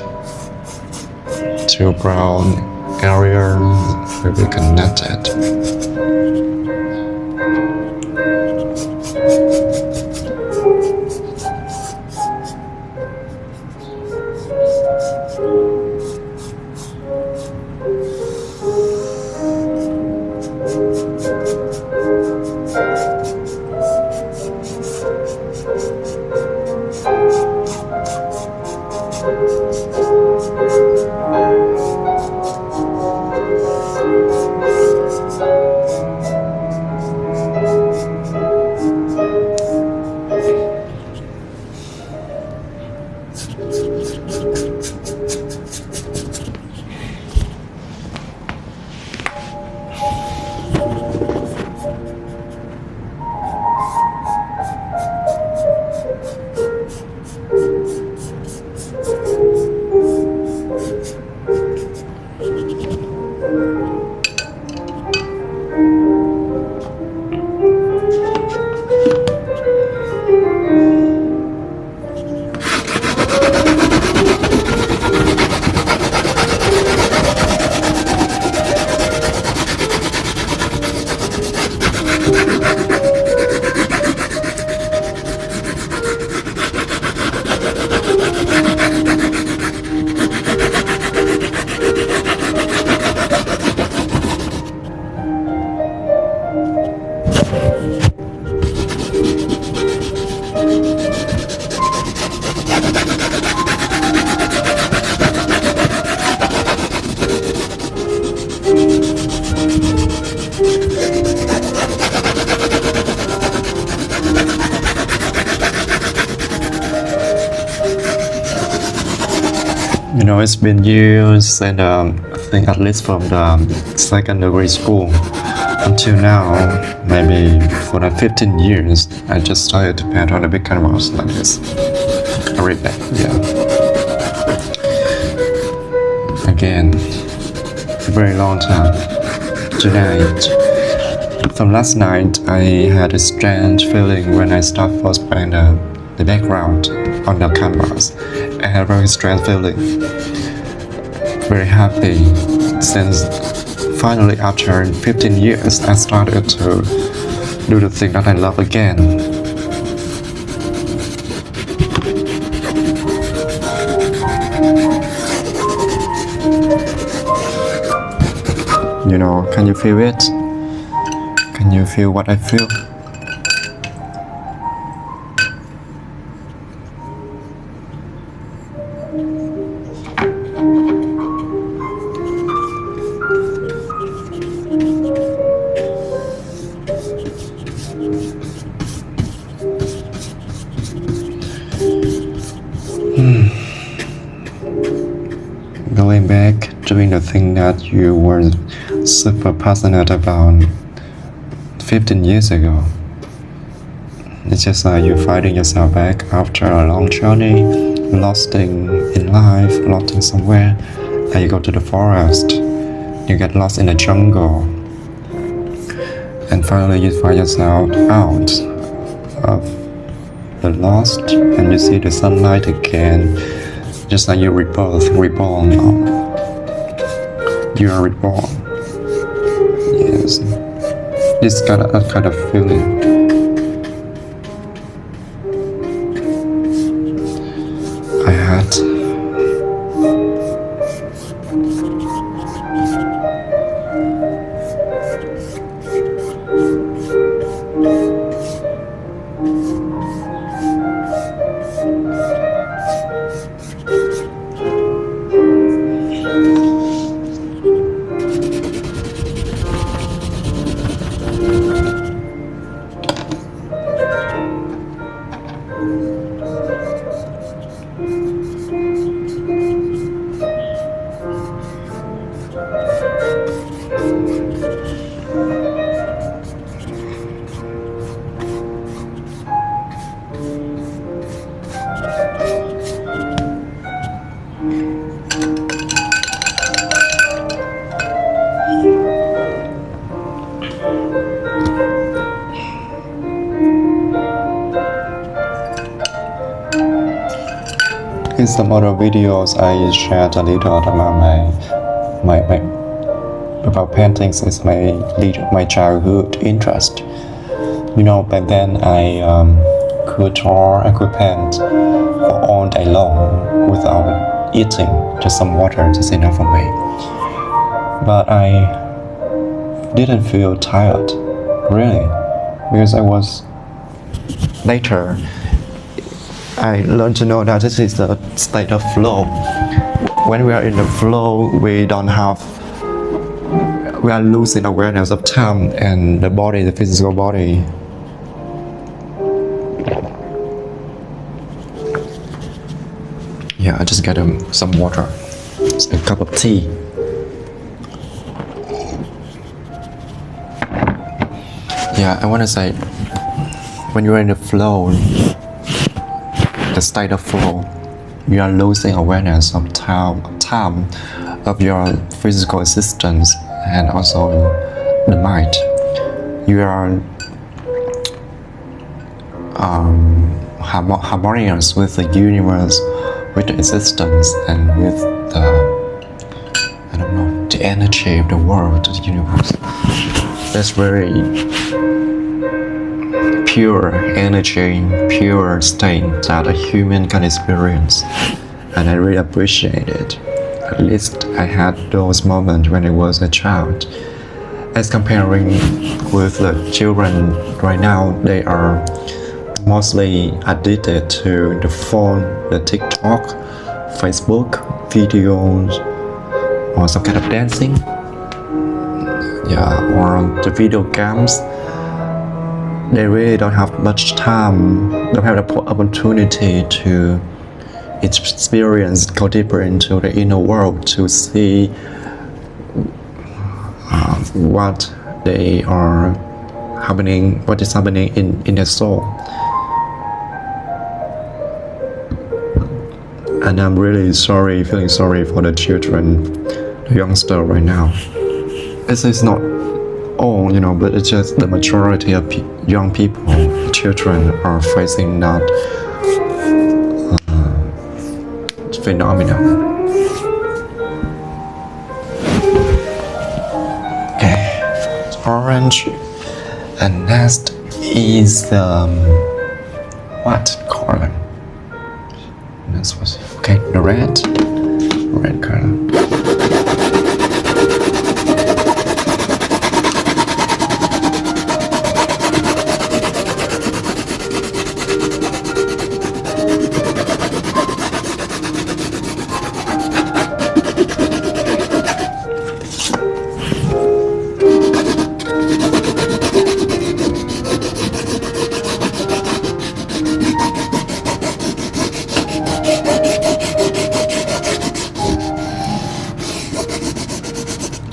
2 brown areas will be connected. You know, it's been years, and I think at least from the secondary school until now, maybe for like 15 years, I just started to paint on the big canvas like this. I read that, yeah. Again, a very long time. Tonight, from last night, I had a strange feeling when I started first painting the background on the canvas. I had a very strange feeling. Very happy since finally after 15 years I started to do the thing that I love again. You know, can you feel it? Can you feel what I feel? Going back, doing the thing that you were super passionate about 15 years ago. It's just like you're finding yourself back after a long journey, lost in life, lost in somewhere, and you go to the forest, you get lost in the jungle, and finally you find yourself out of the lost, and you see the sunlight again, just like you reborn now. You are reborn. Yes. This kind of feeling. I had. In some other videos, I shared a little about my about paintings is my childhood interest. You know, back then I could draw, I could paint for all day long without eating, just some water, just enough for me. But I didn't feel tired, really, because I was later. I learned to know that this is the state of flow. When we are in the flow, we are losing awareness of time and the body, the physical body. Yeah, I just get some water, a cup of tea. Yeah, I want to say, when you're in the flow, the state of flow, you are losing awareness of time of your physical existence and also the mind. You are harmonious with the universe, with the existence, and with the energy of the world, the universe. That's very pure energy, pure state that a human can experience, and I really appreciate it. At least I had those moments when I was a child. As comparing with the children right now, they are mostly addicted to the phone, the TikTok, Facebook, videos, or some kind of dancing, or the video games. They really don't have much time, don't have the opportunity to experience, go deeper into the inner world to see what they are happening, what is happening in their soul. And I'm really sorry, feeling sorry for the children, the youngster right now. It's not all, but it's just the majority of young people, children are facing that phenomenon. Okay, it's orange, and next is what color? That's what's okay. The red color.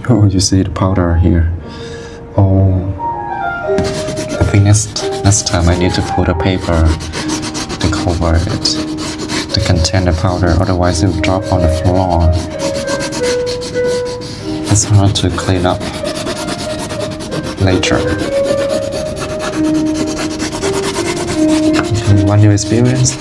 Oh, you see the powder here. Oh, I think next time I need to put a paper to cover it to contain the powder, otherwise it will drop on the floor. It's hard to clean up later. Okay, want new experience?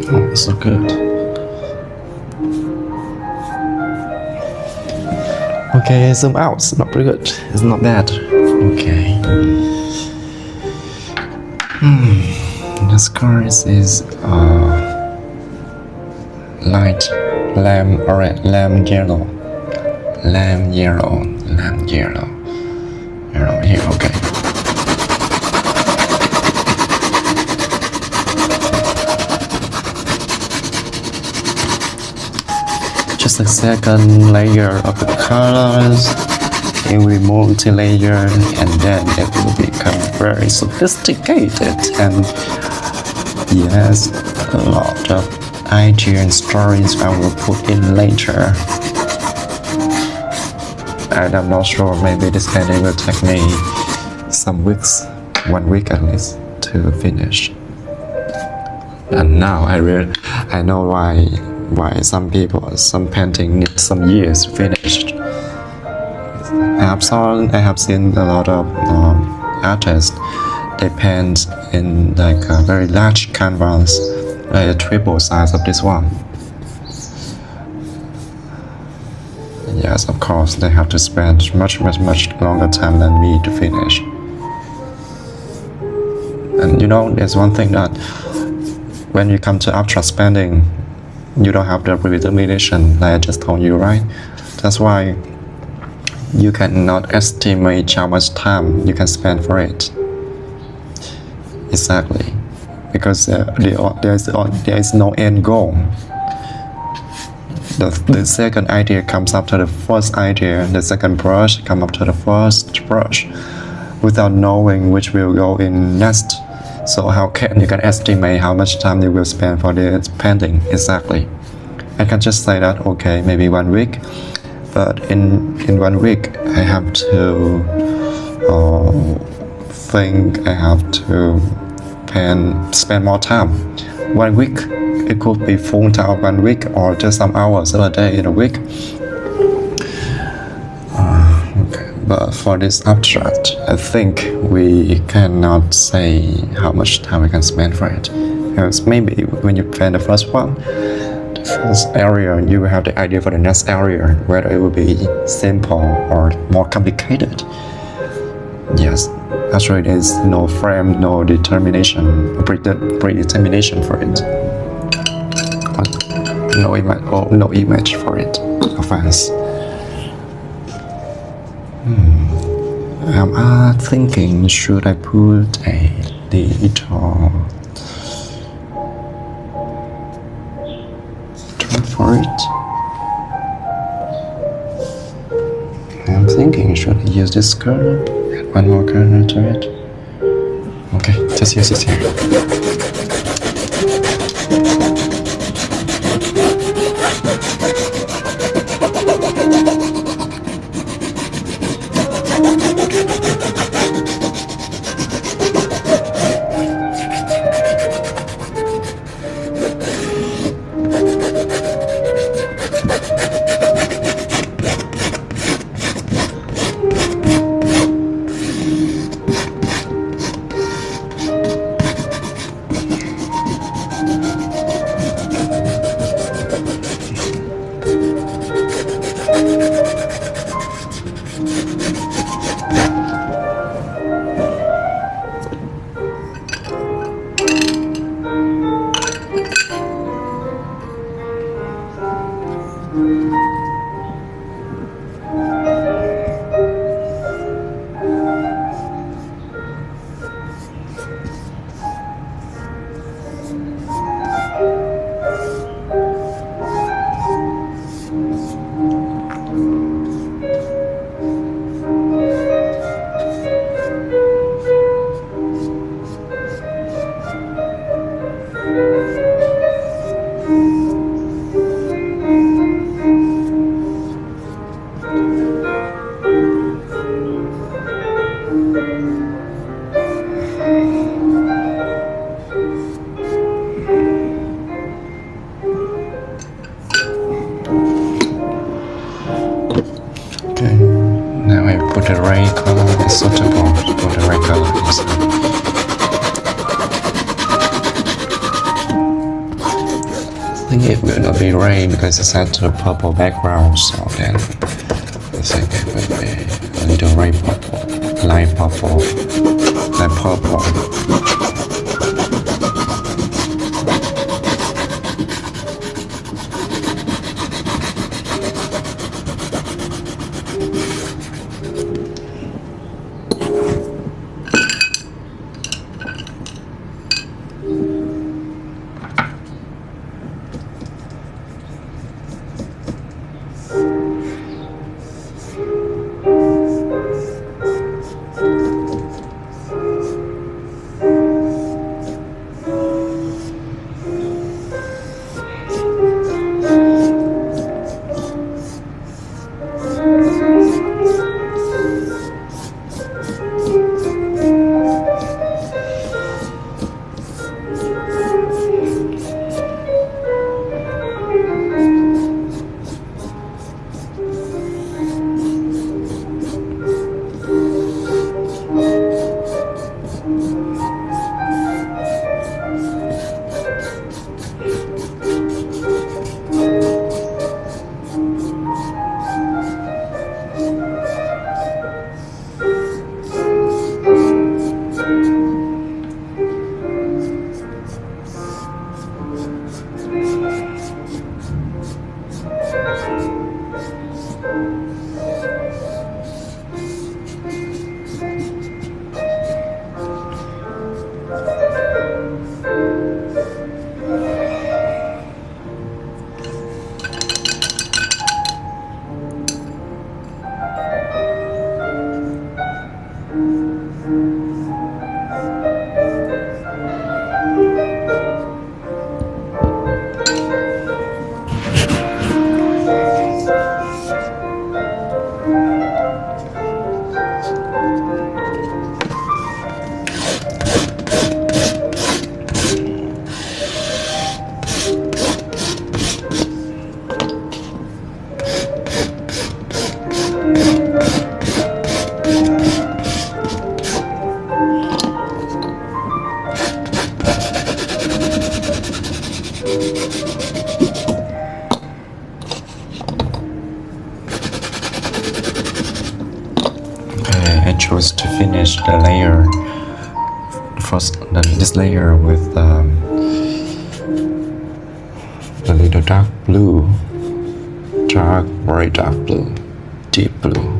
Oh, so good. Okay, zoom out. It's not pretty good. It's not bad. Okay. This card is light lamb yellow. Yellow here. Okay. Just a second layer of the colors, it will multi-layer, and then it will become very sophisticated, and yes, a lot of ideas and stories I will put in later. And I'm not sure, maybe this painting will take me some weeks, 1 week at least, to finish. And now I know why some painting need some years finished. I have seen a lot of artists, they paint in like a very large canvas, like a triple size of this one. Yes, of course, they have to spend much longer time than me to finish. And there's one thing that when you come to abstract painting, you don't have the predetermination, like I just told you, right? That's why you cannot estimate how much time you can spend for it. Exactly, because there is no end goal. The second idea comes after the first idea. The second brush comes after the first brush, without knowing which will go in next. So how can you estimate how much time you will spend for this painting? Exactly. I can just say that okay, maybe 1 week, but in 1 week I have to think. I have to spend more time. 1 week, it could be full time of 1 week or just some hours a day in a week. Okay. But for this abstract, I think we cannot say how much time we can spend for it. Because maybe when you paint the first one, the first area, you will have the idea for the next area, whether it will be simple or more complicated. Yes, actually there is no frame, no predetermination for it. No image for it. Offense. I'm thinking, should I put a little drop for it? I'm thinking, should I use this color? Add one more color to it? Okay, just use it here. Okay, now I put the right color is suitable for the right color inside. I think it will not be red because it's set to a purple background, so then I think it will be a little red purple, light purple, light purple. I chose to finish the layer, this layer with a little dark blue, very dark blue, deep blue.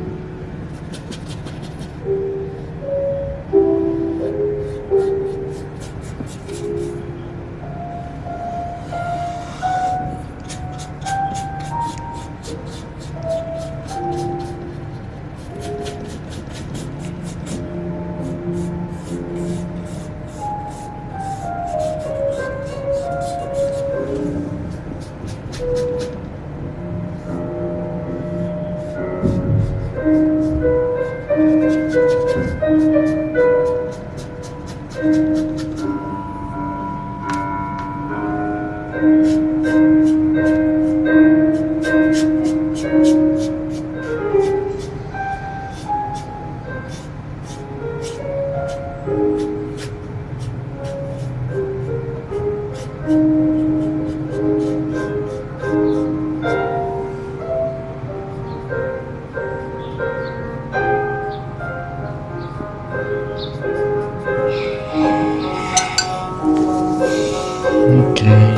Okay,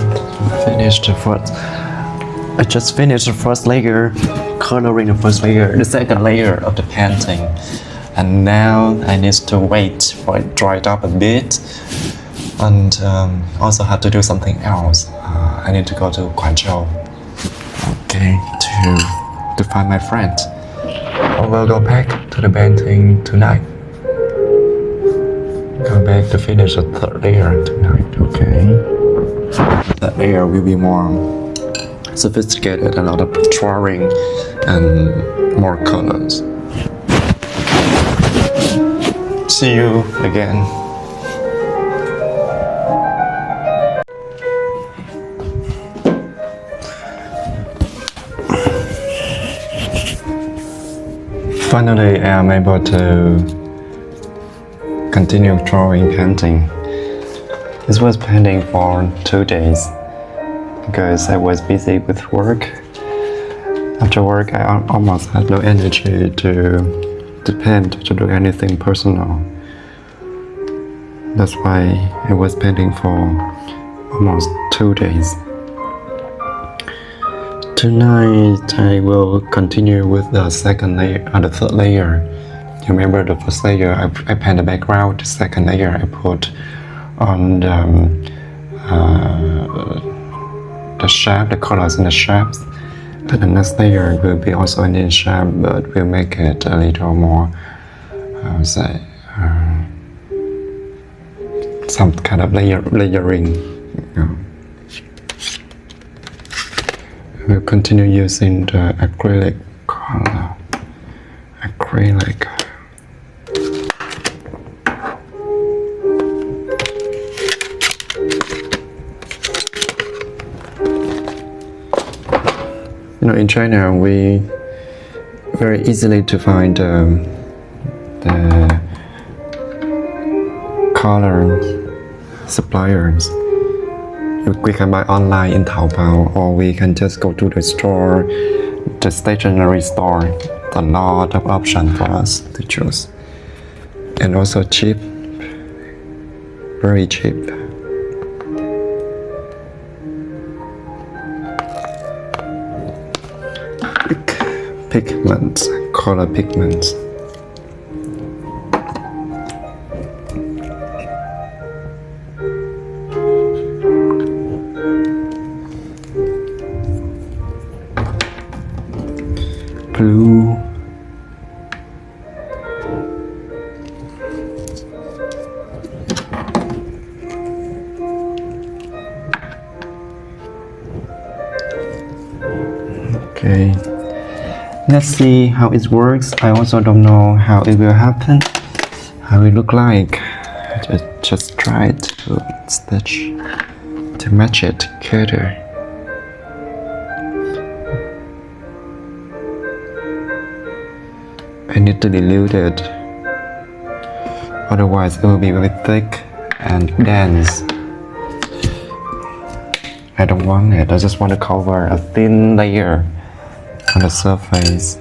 finished the first. I just finished the first layer, coloring the first layer, the second layer of the painting, and now I need to wait for it dried up a bit, and also have to do something else. I need to go to Guangzhou, okay, to find my friend. I will go back to the painting tonight. Go back to finish the third layer tonight, okay? That layer will be more sophisticated, a lot of drawing and more colors. See you again. Finally, I am able to continue drawing painting. This was painting for 2 days because I was busy with work. After work, I almost had no energy to paint, to do anything personal. That's why I was painting for almost 2 days. Tonight, I will continue with the second layer and the third layer. You remember the first layer, I painted the background. The second layer, I put on the shape, the colors in the shapes. And the next layer will be also in the shape, but we'll make it a little more, some kind of layering. We'll continue using the acrylic color. You know, in China, we very easily to find the color suppliers. We can buy online in Taobao, or we can just go to the store, the stationery store. A lot of options for us to choose, and also cheap, very cheap. Pigments, color pigments. Blue. Okay. Let's see how it works. I also don't know how it will happen, how it look like. Just try to stitch to match it together. I need to dilute it, otherwise it will be very thick and dense. I don't want it. I just want to cover a thin layer on the surface.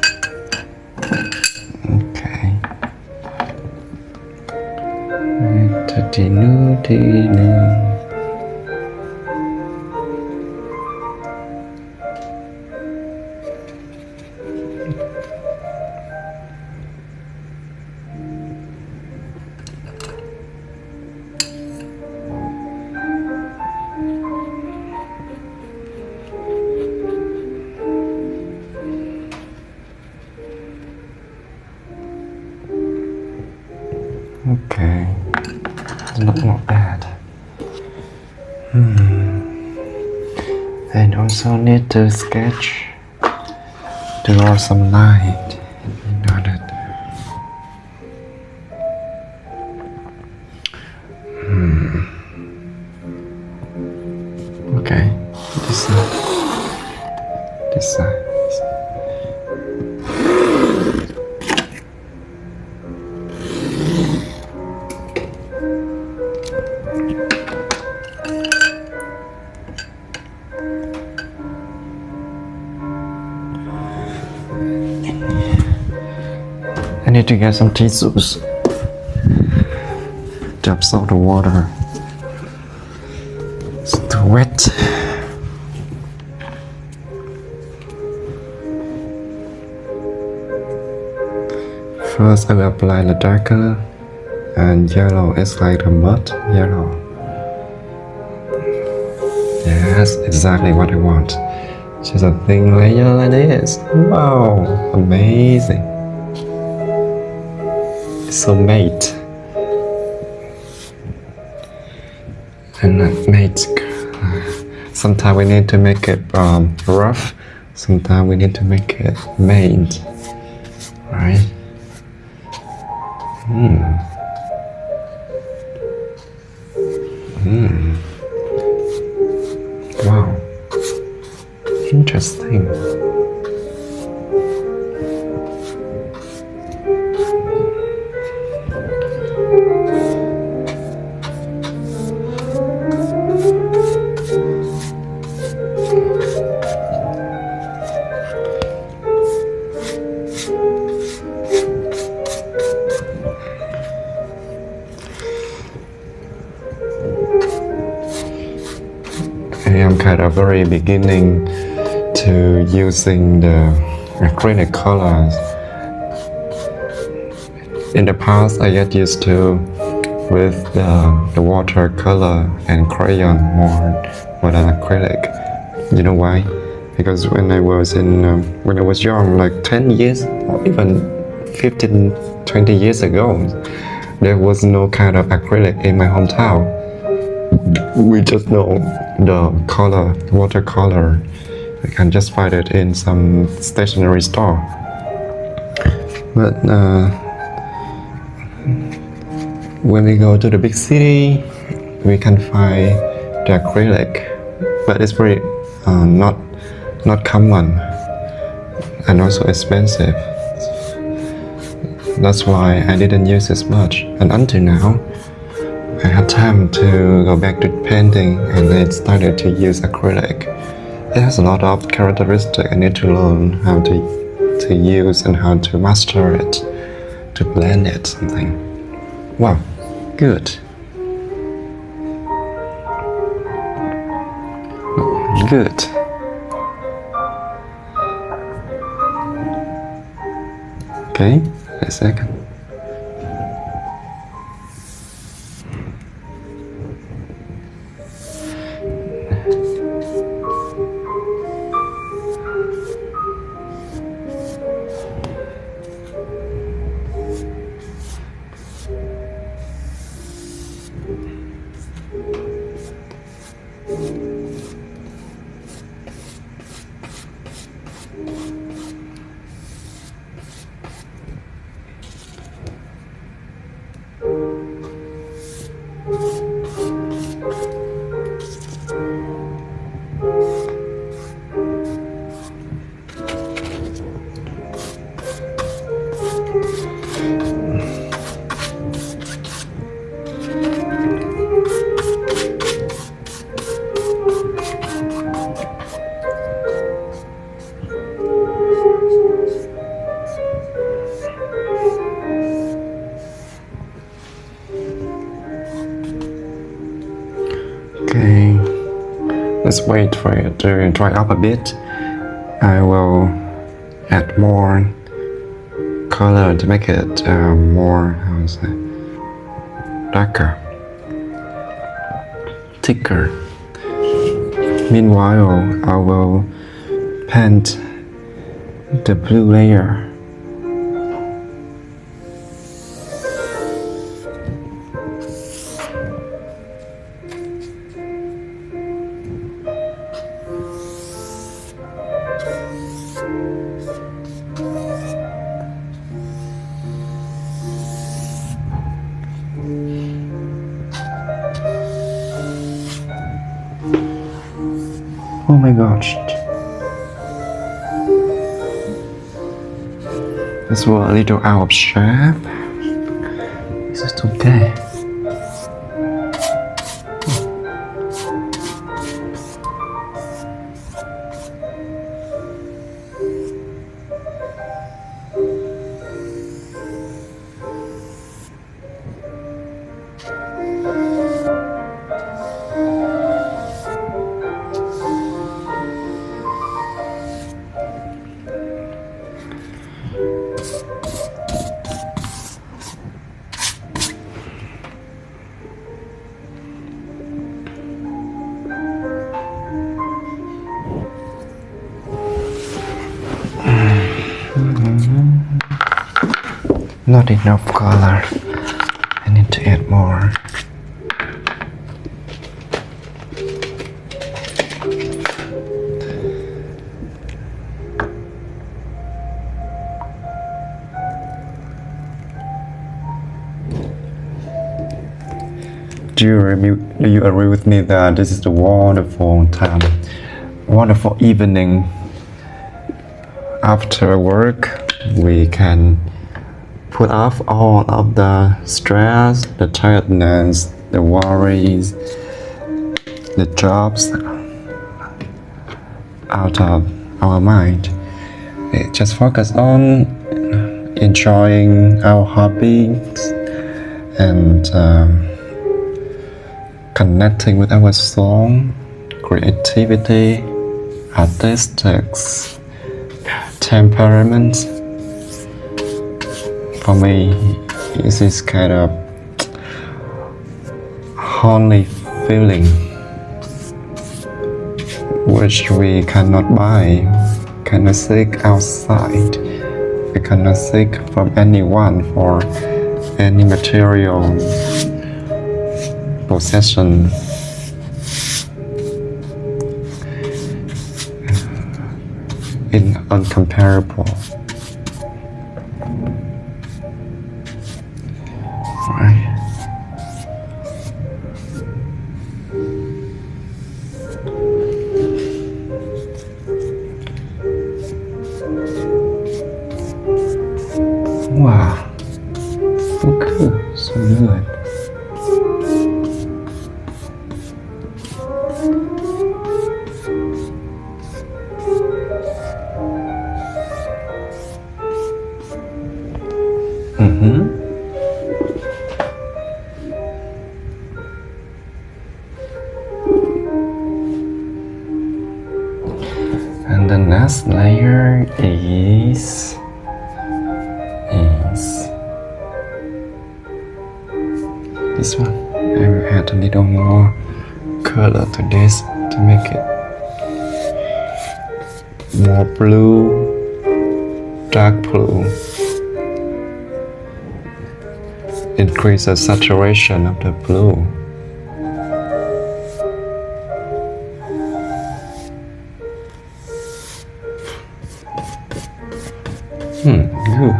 Okay. Tinu. Okay, it's not bad. And also need to sketch, draw some light in order. Okay, this side. This side. I need to get some tissues to absorb the water. It's too wet. First, I will apply the darker and yellow. It's like the mud yellow. Yes, exactly what I want. Just a thin layer like this. Wow, amazing. It's so made. And sometimes we need to make it rough. Sometimes we need to make it made. Right? Wow. Interesting. I am kind of very beginning to using the acrylic colors. In the past, I get used to with the watercolor and crayon more than acrylic. You know why? Because when I was young, like 10 years or even 15, 20 years ago, there was no kind of acrylic in my hometown. We just know the color, watercolor. You can just find it in some stationery store. But when we go to the big city, we can find the acrylic, but it's very not common and also expensive. That's why I didn't use as much. And until now, I had time to go back to painting and I started to use acrylic. It has a lot of characteristics I need to learn how to use and how to master it, to blend it something. Wow, good. Good. Okay, a second. Let's wait for it to dry up a bit. I will add more color to make it more, how to say, darker, thicker. Meanwhile, I will paint the blue layer. Oh my gosh. This was a little out of shape. This is okay. Not enough color. I need to add more. Do you agree with me that this is a wonderful time, wonderful evening? After work, we can put off all of the stress, the tiredness, the worries, the jobs out of our mind. Just focus on enjoying our hobbies and connecting with our soul, creativity, artistics, temperament. For me, this is kind of holy feeling which we cannot buy, cannot seek outside. We cannot seek from anyone for any material possession. Uncomparable. Right. Wow. So good. So good. And the next layer is this one. I will add a little more color to this to make it more blue, dark blue. Increase the saturation of the blue. Good.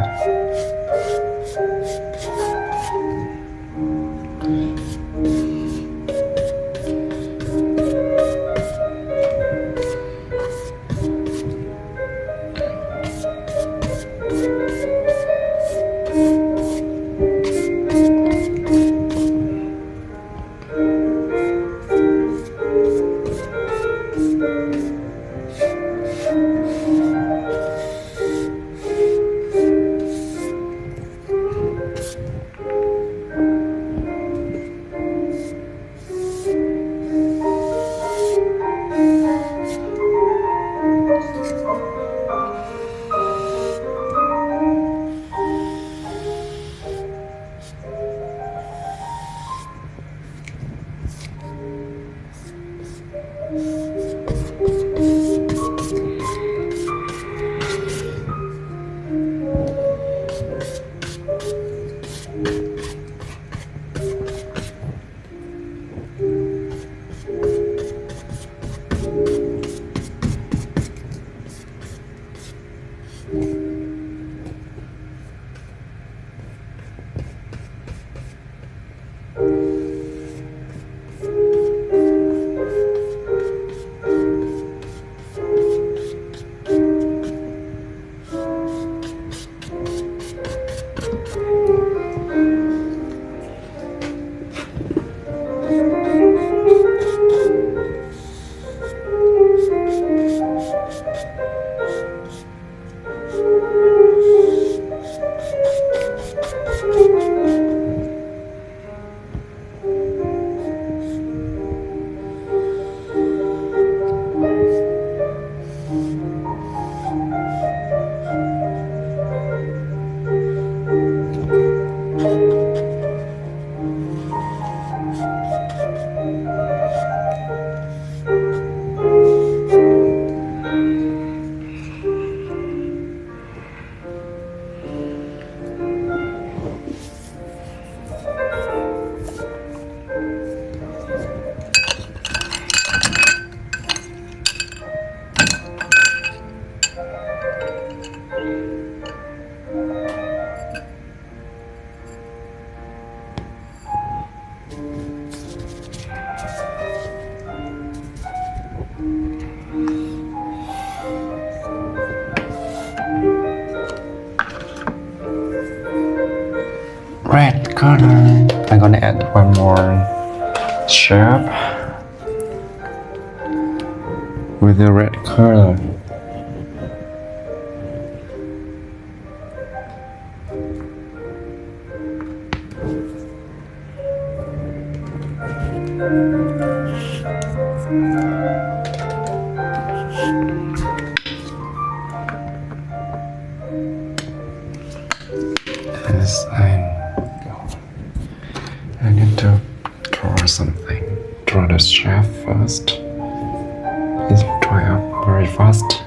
Red color. I'm gonna add one more sharp with the red color. As I go, I need to draw something. Draw the shaft first. It's dry up very fast.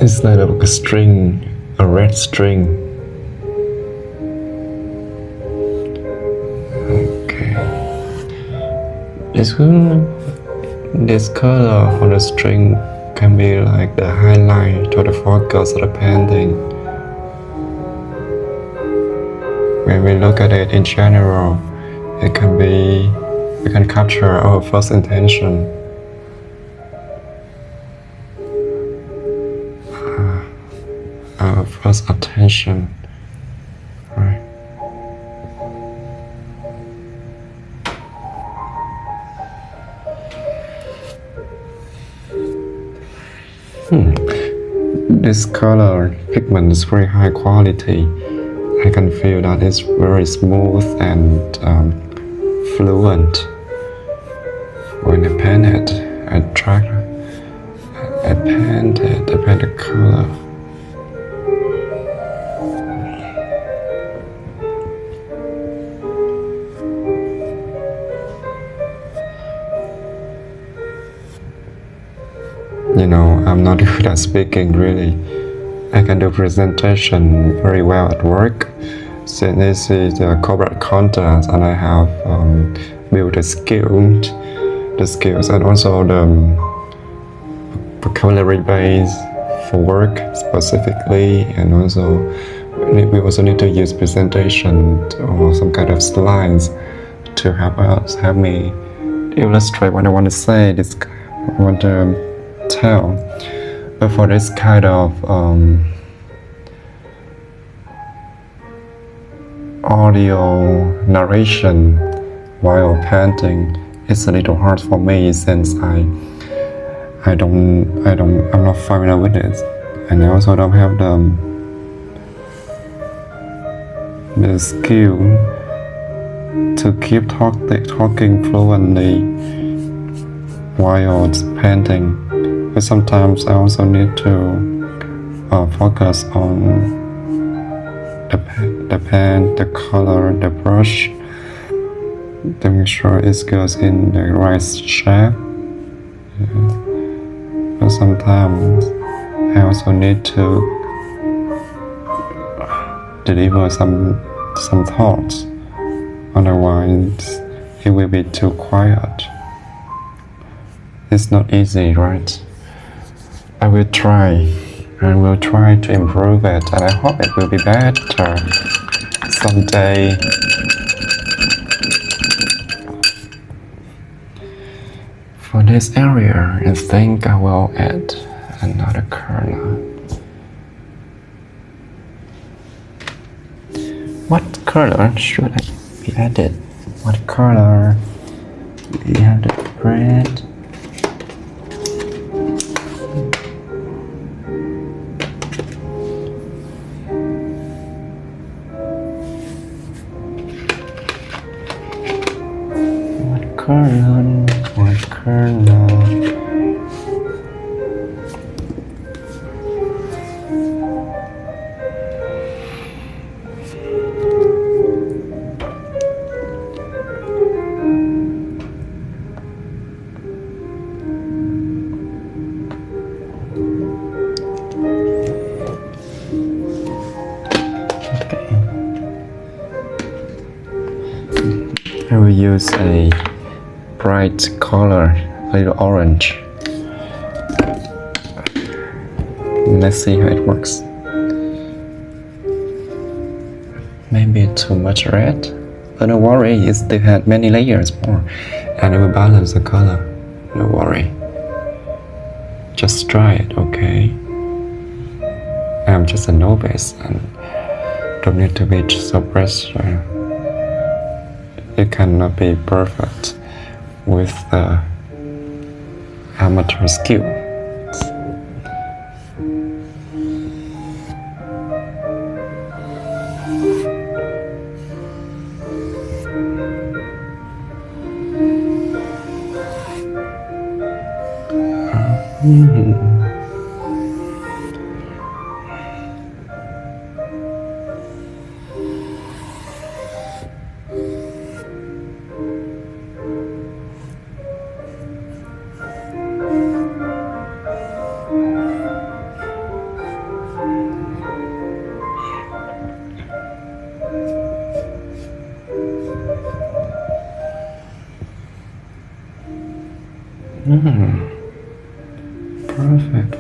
It's like a string, a red string. Okay. This color on the string can be like the highlight or the focus of the painting. When we look at it in general, we can capture our first intention. Our first attention, right? This color pigment is very high quality. I can feel that it's very smooth and fluent. When I paint it, I paint the color. You know, I'm not good at speaking really. I can do presentation very well at work. So this is the corporate content, and I have built the skills and also the vocabulary base for work specifically, and also We also need to use presentation or some kind of slides to help me illustrate what I want to say. I want to tell. But for this kind of audio narration while painting, it's a little hard for me since I'm not familiar with it, and I also don't have the skill to keep talking fluently while painting. But sometimes I also need to focus on the pen, the color, the brush, to make sure it goes in the right shape. But sometimes I also need to deliver some thoughts, otherwise it will be too quiet. It's not easy, right? I will try to improve it, and I hope it will be better someday. For this area, I think I will add another color. What color should I be added? What color? We have the red. What color? I will use a bright color, a little orange. Let's see how it works. Maybe too much red, but don't worry, it still had many layers more, and it will balance the color. Don't worry. Just try it, okay? I'm just a novice and don't need to be so pressure. It cannot be perfect with the amateur skill. Perfect.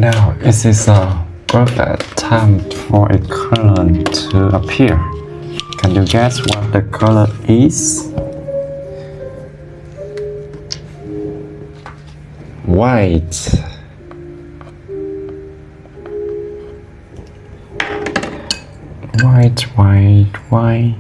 now it is a perfect time for a color to appear. Can you guess what the color is? White. White, white, white.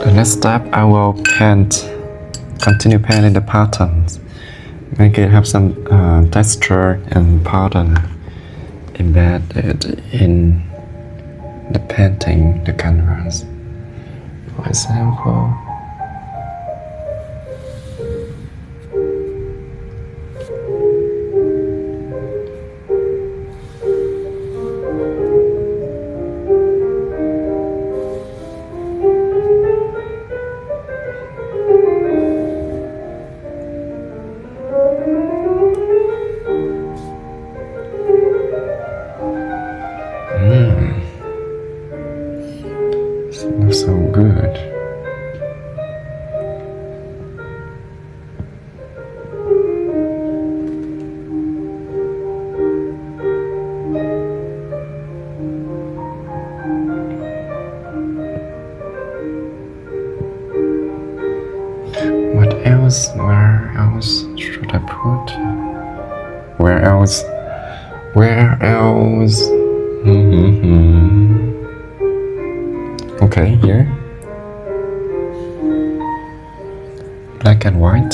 The next step, I will continue painting the patterns, make it have some texture and pattern embedded in the painting, the canvas. For example, smells so good. What else? Where else should I put? Where else? Where else? Okay, here. Black and white.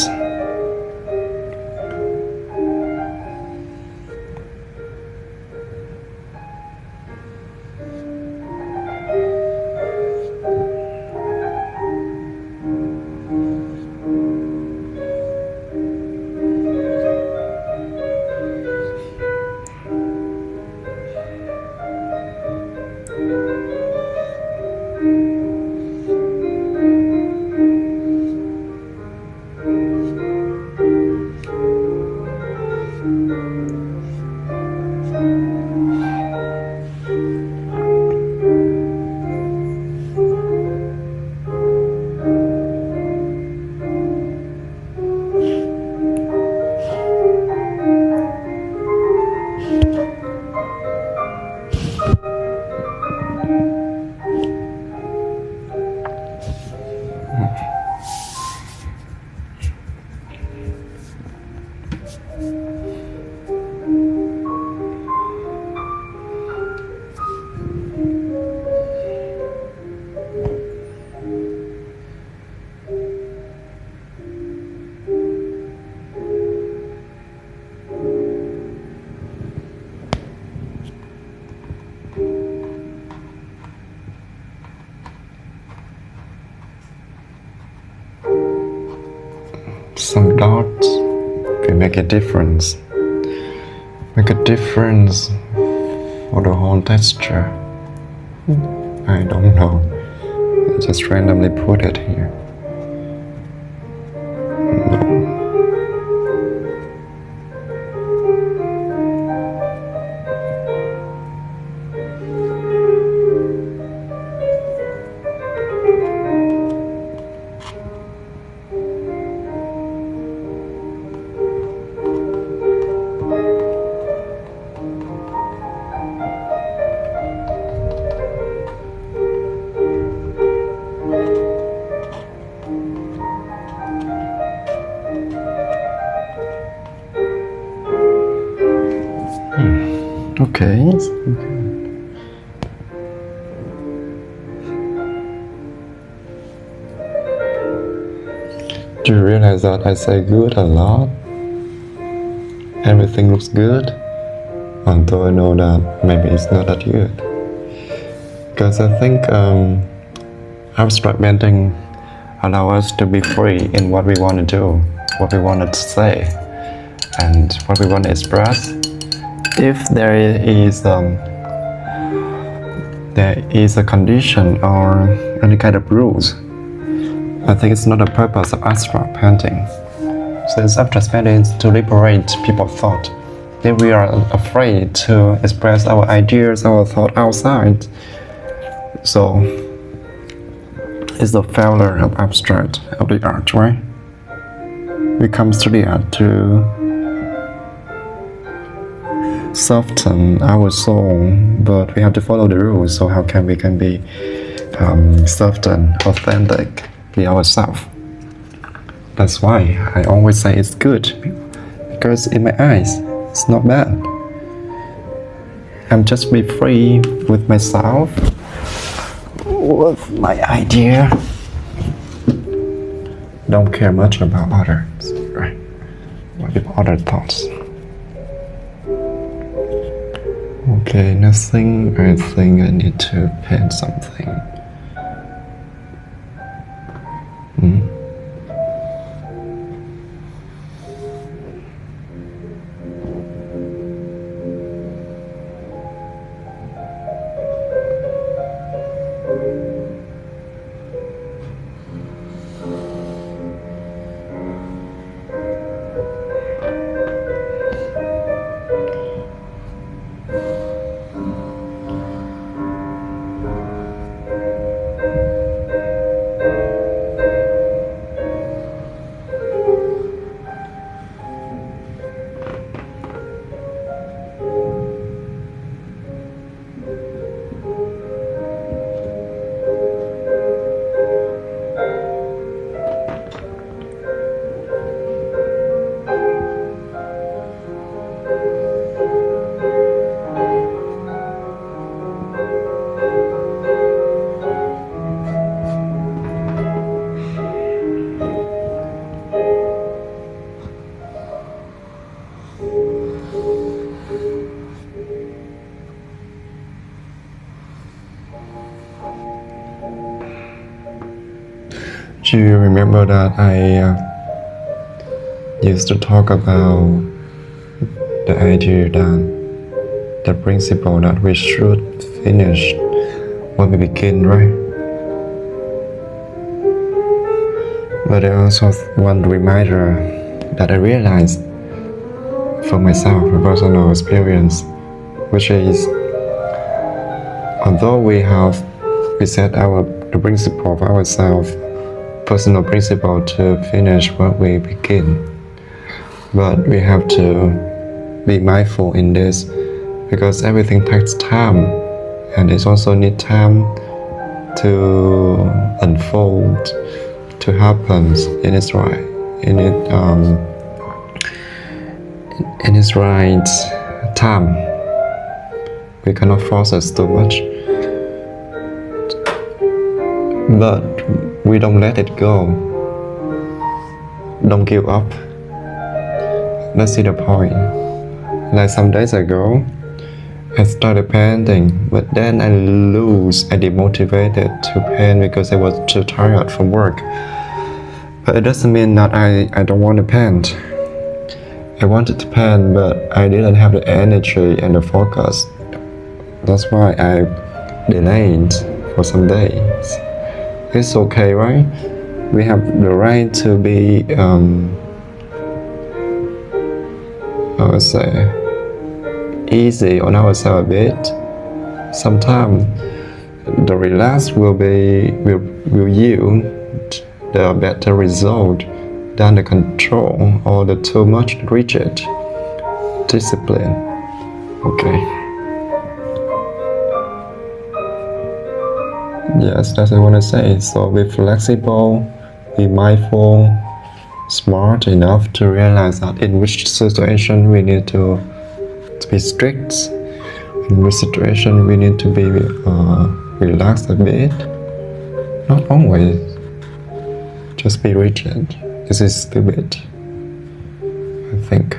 Some dots will make a difference. Make a difference for the whole texture. I don't know. I just randomly put it here. Okay. Do you realize that I say good a lot? Everything looks good, although I know that maybe it's not that good. Because I think abstract painting allows us to be free in what we want to do, what we want to say, and what we want to express. If there is a condition or any kind of rules, I think it's not the purpose of abstract painting. Since abstract painting is to liberate people's thought. If we are afraid to express our ideas, our thought outside, so it's the failure of abstract, of the art, right? We come to the art to soften our soul, but we have to follow the rules. So how can we be soft and authentic, be ourselves? That's why I always say it's good, because in my eyes, it's not bad. I'm just be free with myself, with my idea. Don't care much about others, right? What about other thoughts? Okay, nothing. I think I need to paint something. Do you remember that I used to talk about the idea that the principle that we should finish when we begin, right? But there also one reminder that I realized for myself, a personal experience, which is although we set the principle of ourselves, personal principle to finish what we begin, but we have to be mindful in this because everything takes time, and it also needs time to unfold, to happen in its right, in its right time. We cannot force it too much, but we don't let it go. Don't give up. That's the point. Like some days ago, I started painting, but then I demotivated to paint because I was too tired from work. But it doesn't mean that I don't want to paint. I wanted to paint, but I didn't have the energy and the focus. That's why I delayed for some days. It's okay, right? We have the right to be, I would say, easy on ourselves a bit. Sometimes the relax will yield the better result than the control or the too much rigid discipline. Okay. Yes, that's what I want to say. So be flexible, be mindful, smart enough to realize that in which situation we need to be strict, in which situation we need to be relaxed a bit. Not always just be rigid. This is stupid, I think.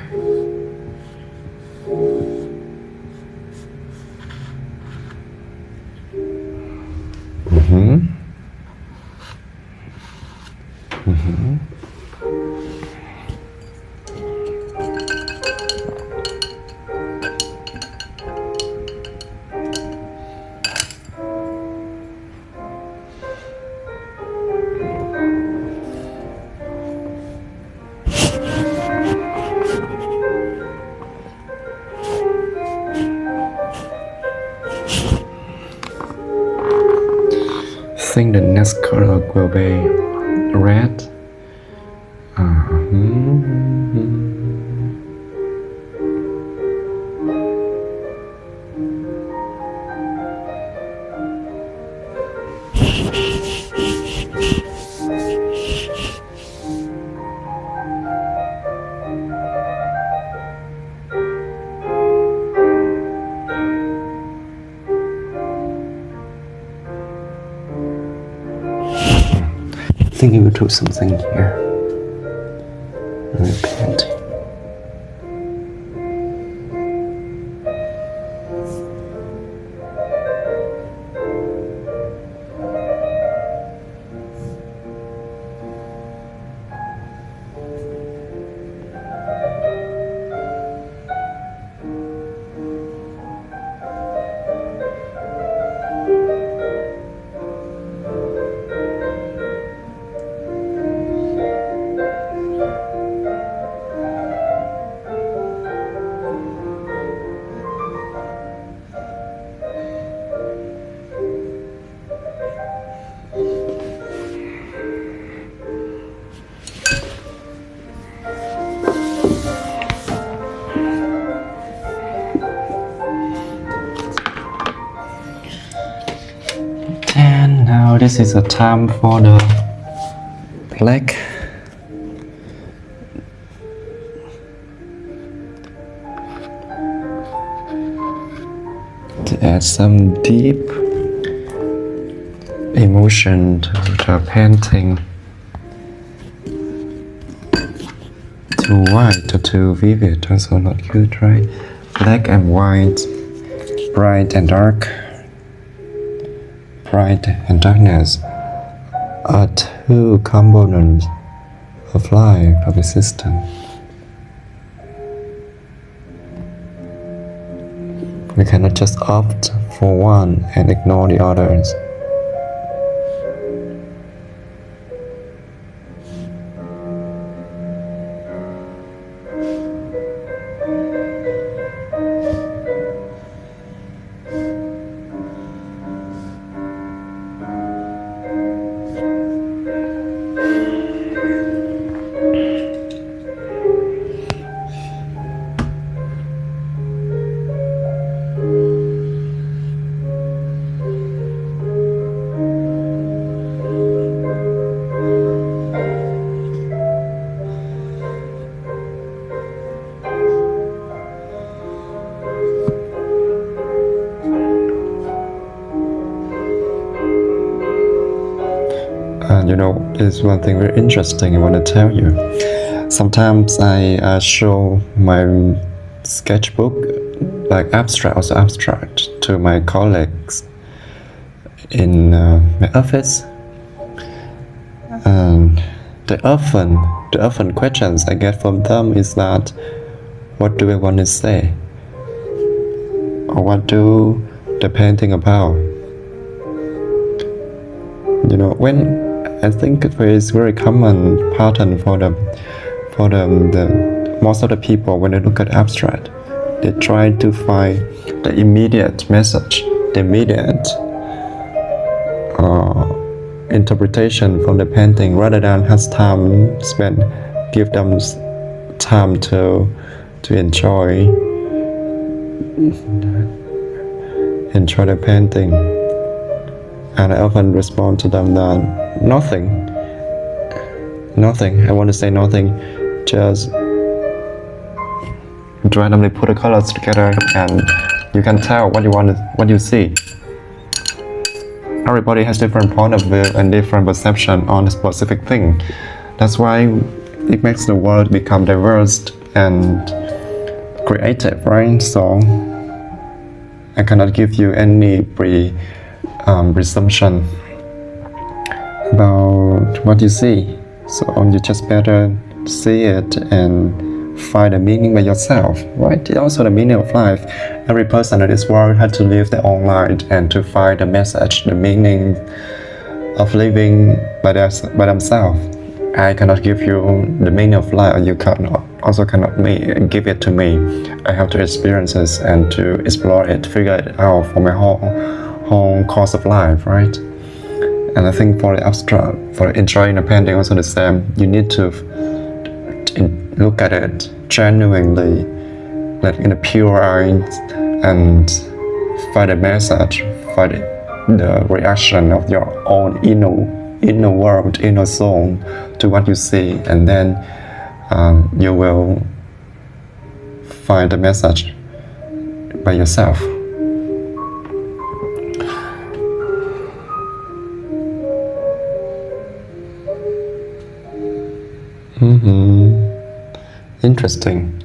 I think the next color will be red. I think I will do something here. Paint. And now this is the time for the black. To add some deep emotion to the painting. Too white or too vivid, also not good, right? Black and white, bright and dark. Bright and darkness are two components of life, of existence. We cannot just opt for one and ignore the others. And you know, there's one thing very interesting I want to tell you. Sometimes I show my sketchbook, like abstract, to my colleagues in my office, and the often questions I get from them is that, what do I want to say, or what do the painting about? You know, when I think it is very common pattern for the most of the people when they look at abstract, they try to find the immediate message, the immediate interpretation from the painting, rather than has time spent, give them time to enjoy the painting. And I often respond to them that nothing, I want to say nothing, just randomly put the colors together and you can tell what you see. Everybody has different point of view and different perception on a specific thing. That's why it makes the world become diverse and creative, right? So I cannot give you any presumption about what you see, so you just better see it and find the meaning by yourself, right? Also the meaning of life. Every person in this world had to live their own life and to find the message, the meaning of living by themselves. I cannot give you the meaning of life, and you cannot give it to me. I have to experience it and to explore it, figure it out for my whole course of life, right? And I think for the abstract, for enjoying a painting, also the same. You need to look at it genuinely, like in a pure eyes, and find a message, find the reaction of your own inner world, inner soul to what you see, and then you will find the message by yourself. Interesting.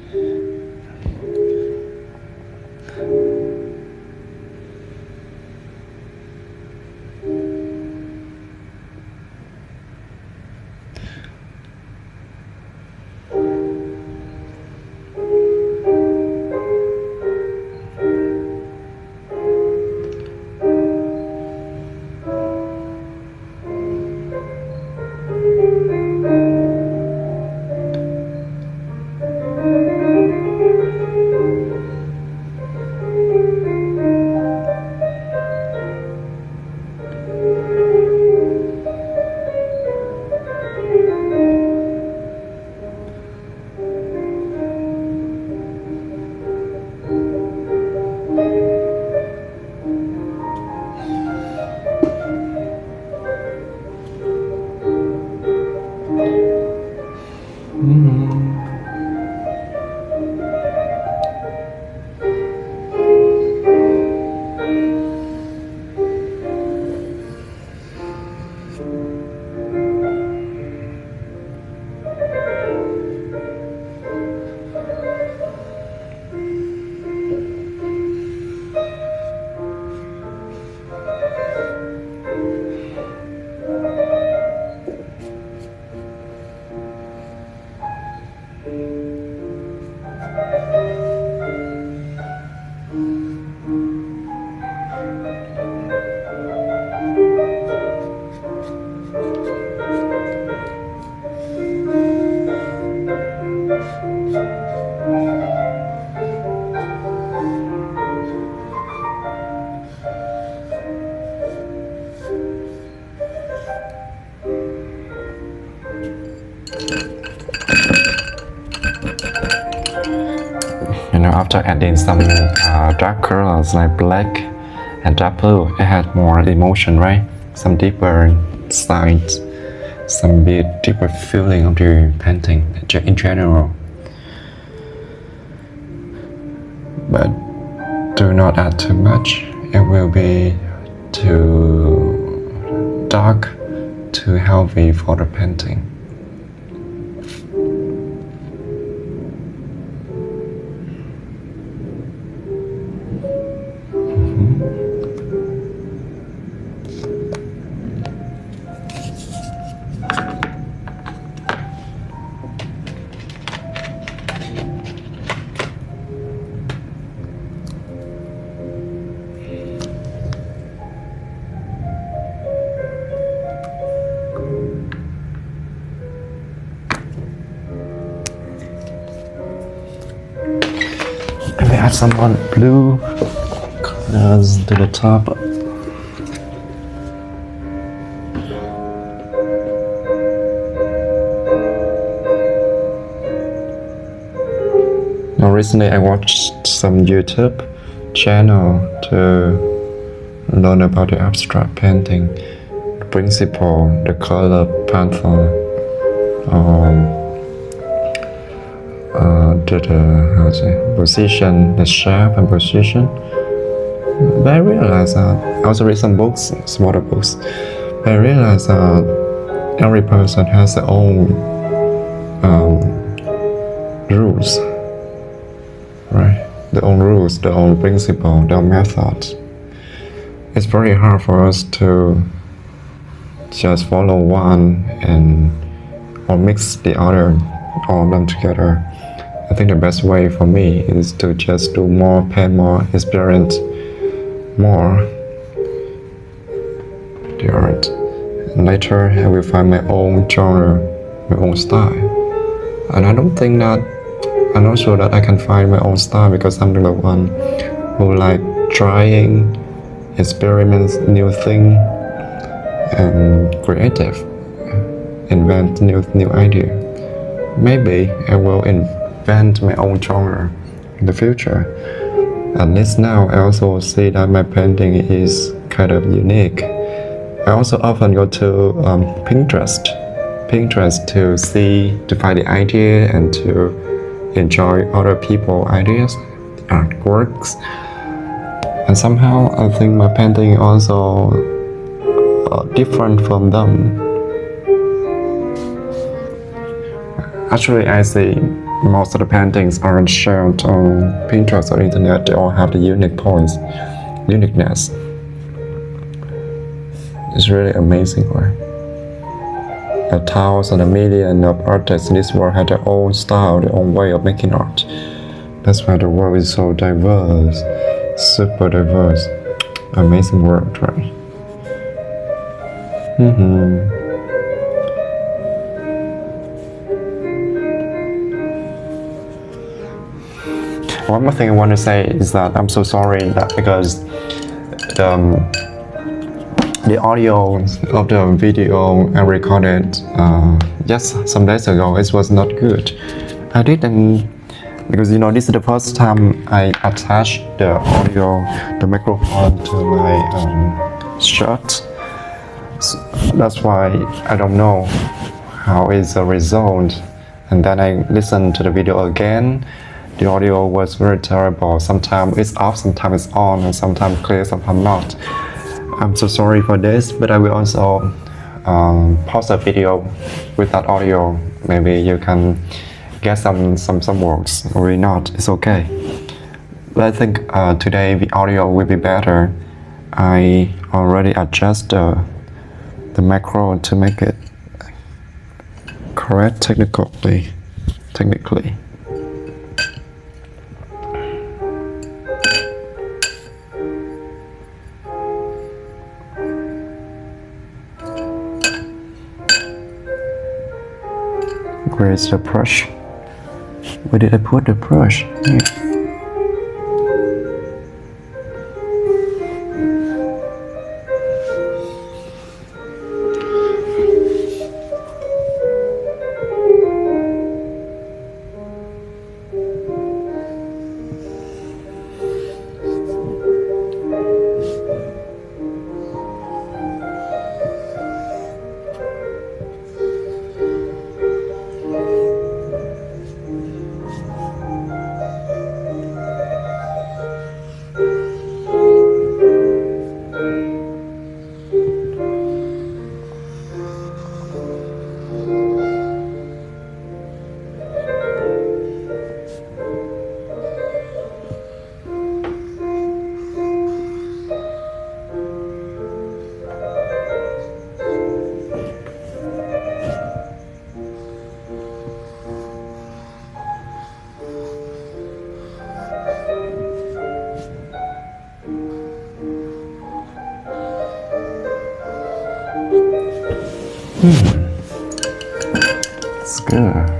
after adding some dark colors like black and dark blue, it had more emotion, right? Some deeper sides, some bit deeper feeling of the painting in general. But do not add too much. It will be too dark, too heavy for the painting. Add some blue colors to the top. Now recently I watched some YouTube channel to learn about the abstract painting, the principle, the color pattern, the position, the shape and position. But I realized that I also read some books, smaller books. But I realized that every person has their own rules, right? Their own rules, their own principle, their own methods. It's very hard for us to just follow one or mix the other, all of them together. I think the best way for me is to just do more, paint more, experience more the art. And later I will find my own genre, my own style. And I'm not sure that I can find my own style because I'm the one who like trying, experiments new thing, and creative, invent new idea. Maybe I will invent my own genre in the future. At least now I also see that my painting is kind of unique. I also often go to Pinterest to find the idea and to enjoy other people's ideas, artworks. And somehow I think my painting also different from them. Actually, I see most of the paintings aren't shared on Pinterest or internet. They all have the uniqueness. It's really amazing, right? A thousand, a million of artists in this world have their own style, their own way of making art. That's why the world is so diverse, super diverse. Amazing world, right? One more thing I want to say is that I'm so sorry that because the audio of the video I recorded just some days ago, it was not good. I didn't, because this is the first time I attached the audio, the microphone to my shirt. So that's why I don't know how is the result. And then I listened to the video again. The audio was very terrible. Sometimes it's off, sometimes it's on, and sometimes clear, sometimes not. I'm so sorry for this, but I will also pause the video with that audio. Maybe you can get some words, or not. It's okay. But I think today the audio will be better. I already adjusted the macro to make it correct technically. Where is the brush? Where did I put the brush? Here. It's good.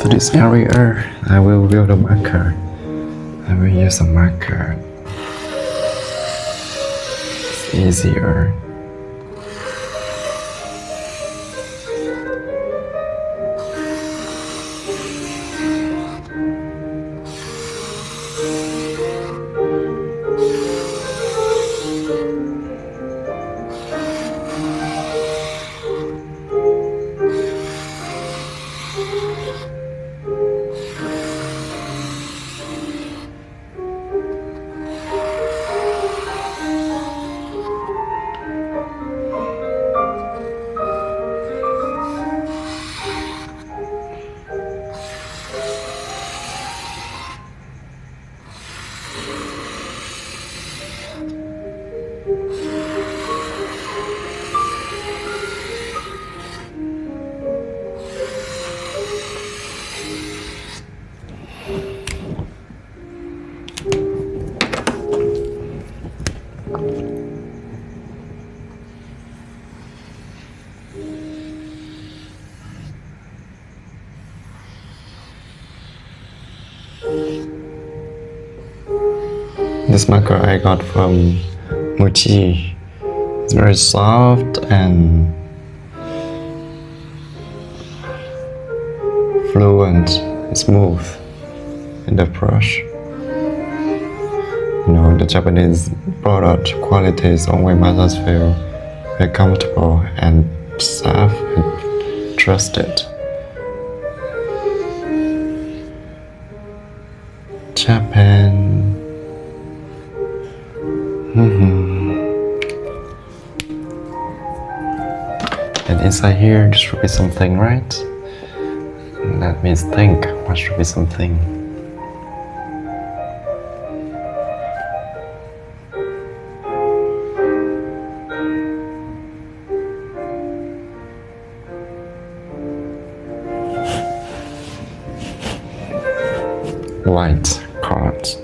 For this area, I will build a marker. I will use a marker. It's easier. This marker I got from Muji. It's very soft and fluent, smooth in the brush. You know, the Japanese product qualities always make us feel very comfortable and safe and trusted. Japan. And inside here, there should be something, right? Let me think. What should be something? White cards.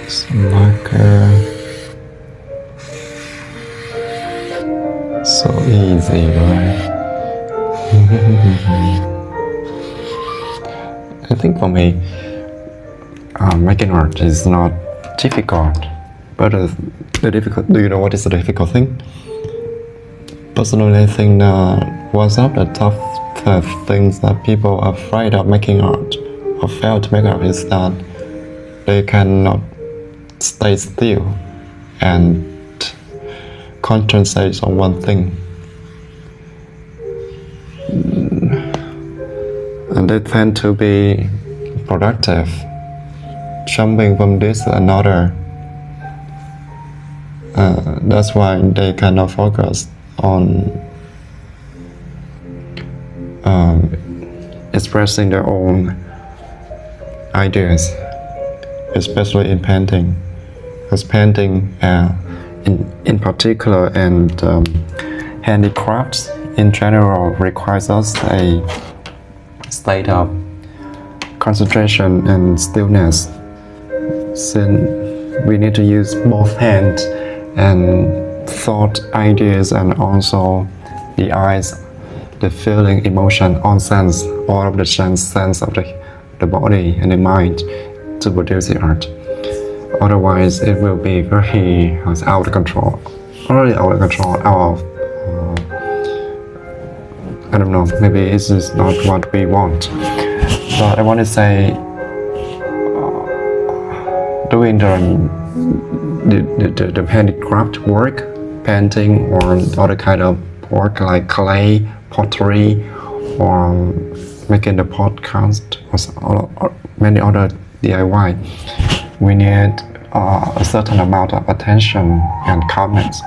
Some marker. So easy, right? I think for me, making art is not difficult, but the difficult. Do you know what is the difficult thing? Personally, I think one of the tough things that people are afraid of making art or fail to make art is that they cannot stay still and concentrate on one thing. And they tend to be productive, jumping from this to another. That's why they cannot focus on expressing their own ideas, especially in painting. Because painting, in particular, and handicrafts in general requires us a state of concentration and stillness, since we need to use both hands and thought, ideas, and also the eyes, the feeling, emotion, all sense, all of the sense of the body and the mind to produce the art. Otherwise, it will be very out of control. Already out of control, out of I don't know, maybe this is not what we want. But I want to say, doing the handicraft work, painting or other kind of work like clay, pottery, or making the podcast, or many other DIY, we need a certain amount of attention and comments.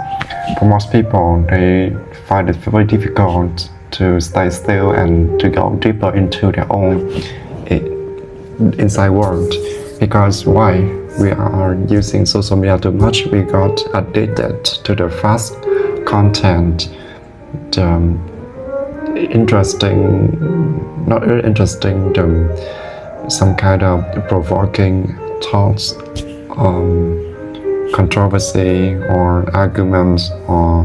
For most people, they find it very difficult to stay still and to go deeper into their own inside world. Because why? We are using social media too much. We got addicted to the fast content, the interesting, not really interesting, some kind of provoking thoughts, controversy or arguments, or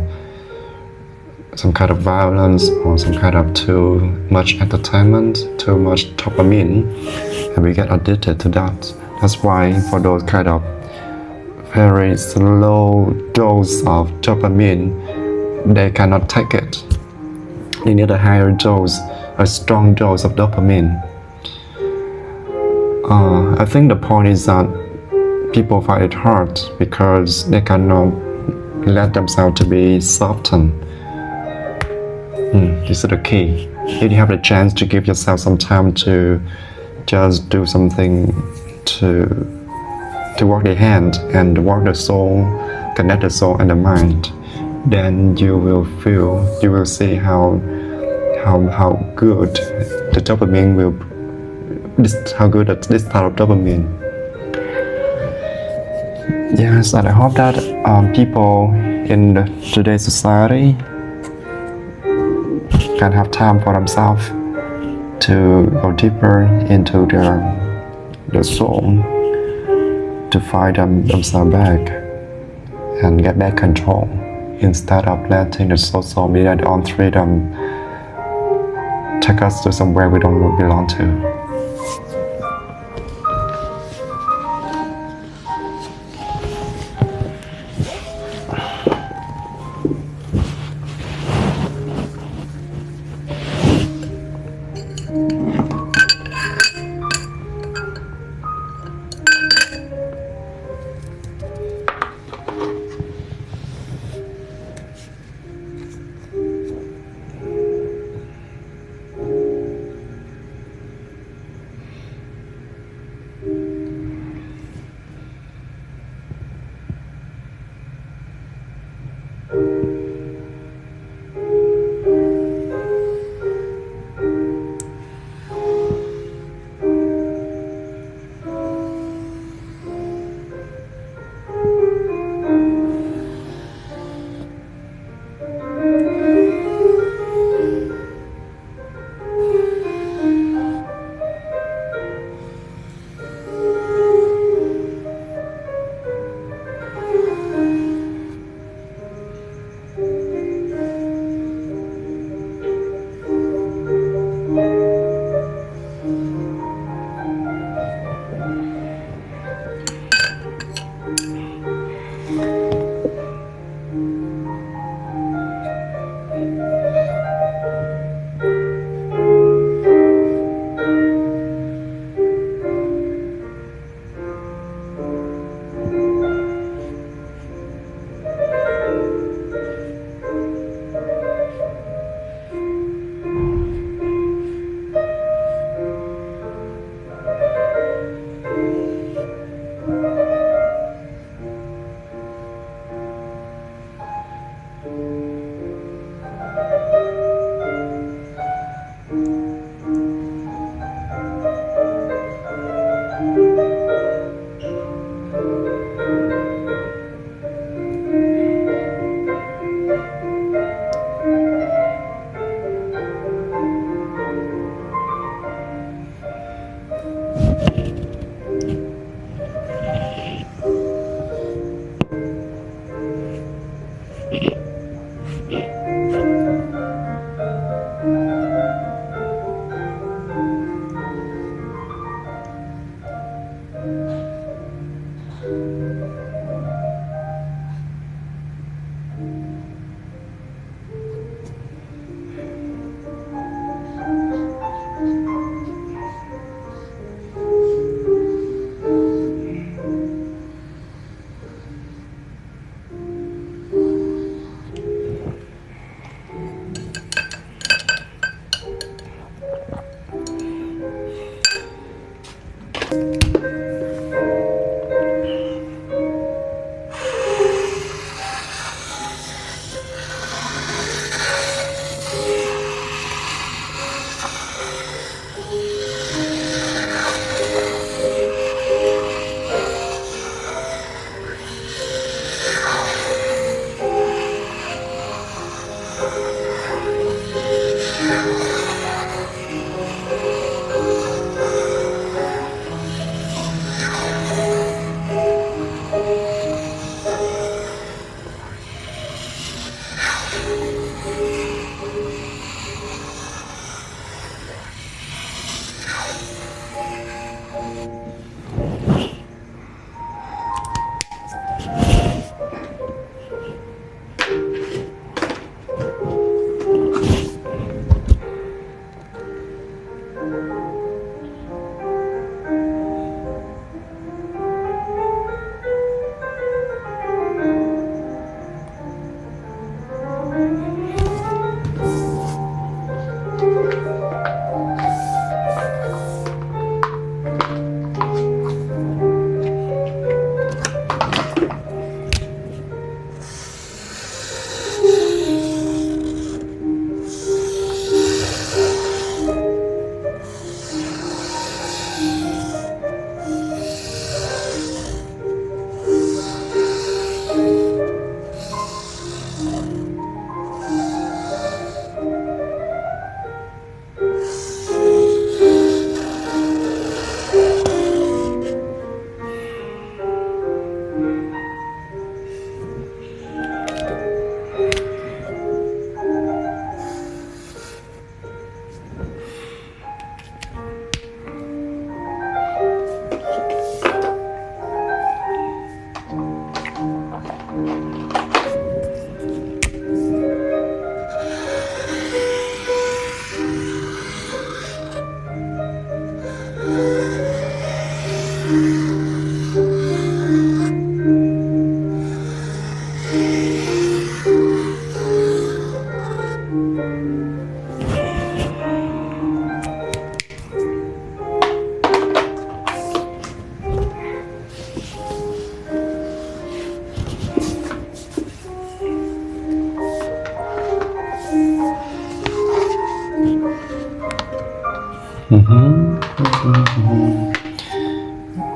some kind of violence, or some kind of too much entertainment, too much dopamine, and we get addicted to that. That's why for those kind of very slow dose of dopamine, they cannot take it. They need a higher dose, a strong dose of dopamine. I think the point is that people find it hard because they cannot let themselves to be softened. This is the key. If you have the chance to give yourself some time to just do something to work the hand and work the soul, connect the soul and the mind, then you will see how good the dopamine will, how good this type of dopamine. Yes, and I hope that people in today's society can have time for themselves to go deeper into their soul, to find themselves back and get back control, instead of letting the social media and on freedom take us to somewhere we don't belong to.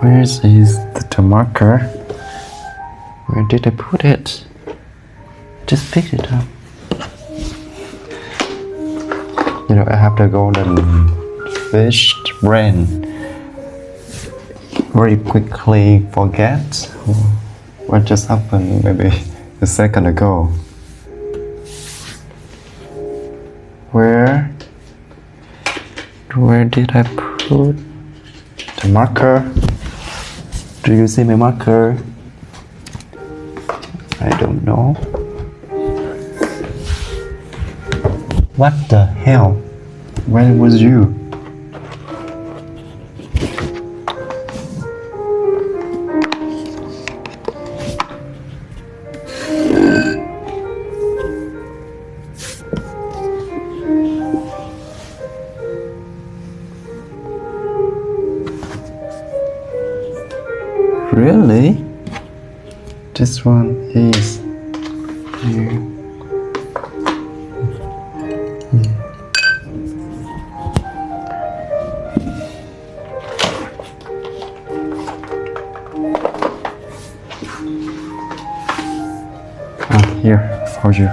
Where is the marker? Where did I put it? Just pick it up. You know, I have the golden fish brain. Very quickly forget what just happened maybe a second ago. Where did I put the marker? Do you see my marker? I don't know. What the hell? Where was you? Really? This one is here. Here, for you.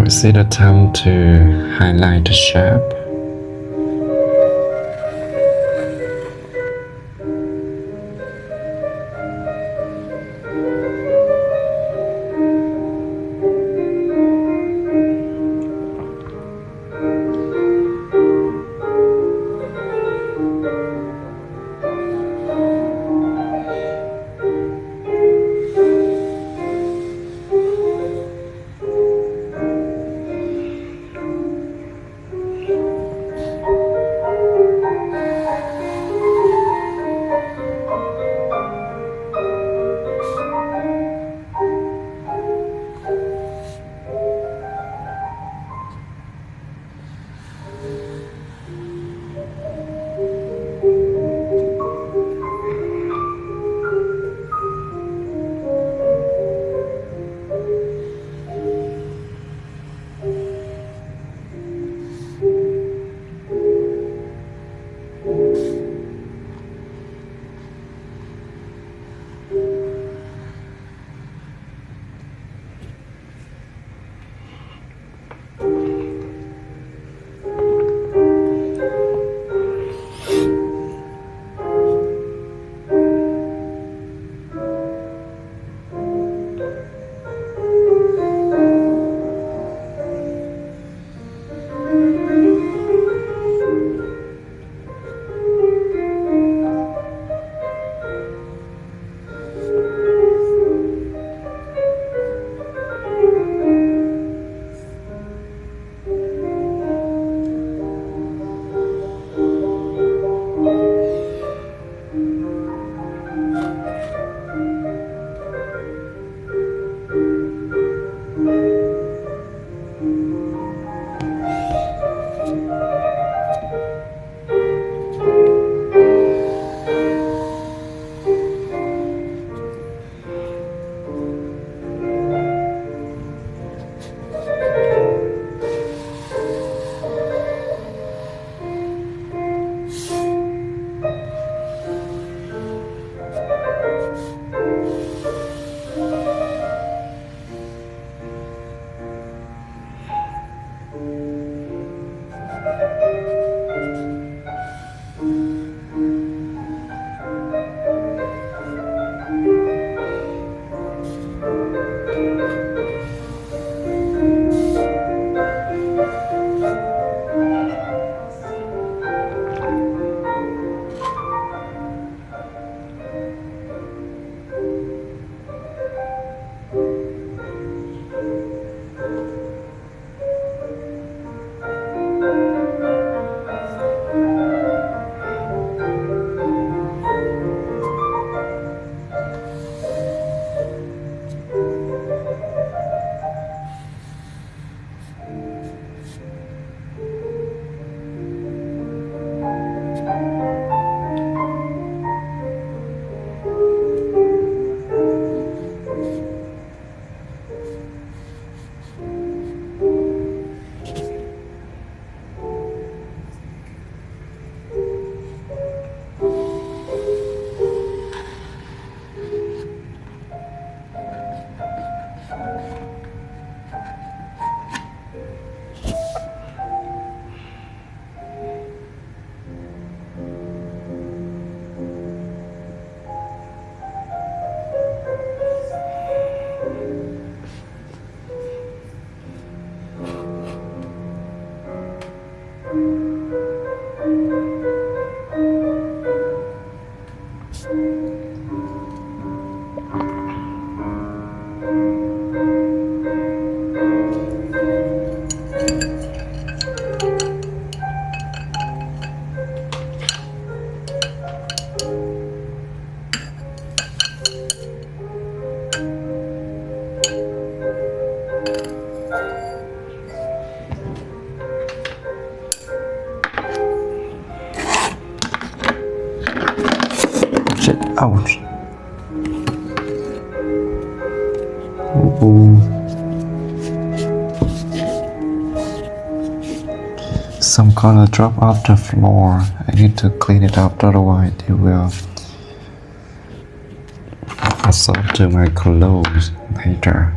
Now is it the time to highlight the shape? Shit, ouch. Ooh. Some color drop off the floor. I need to clean it up, otherwise it will absorb to my clothes later.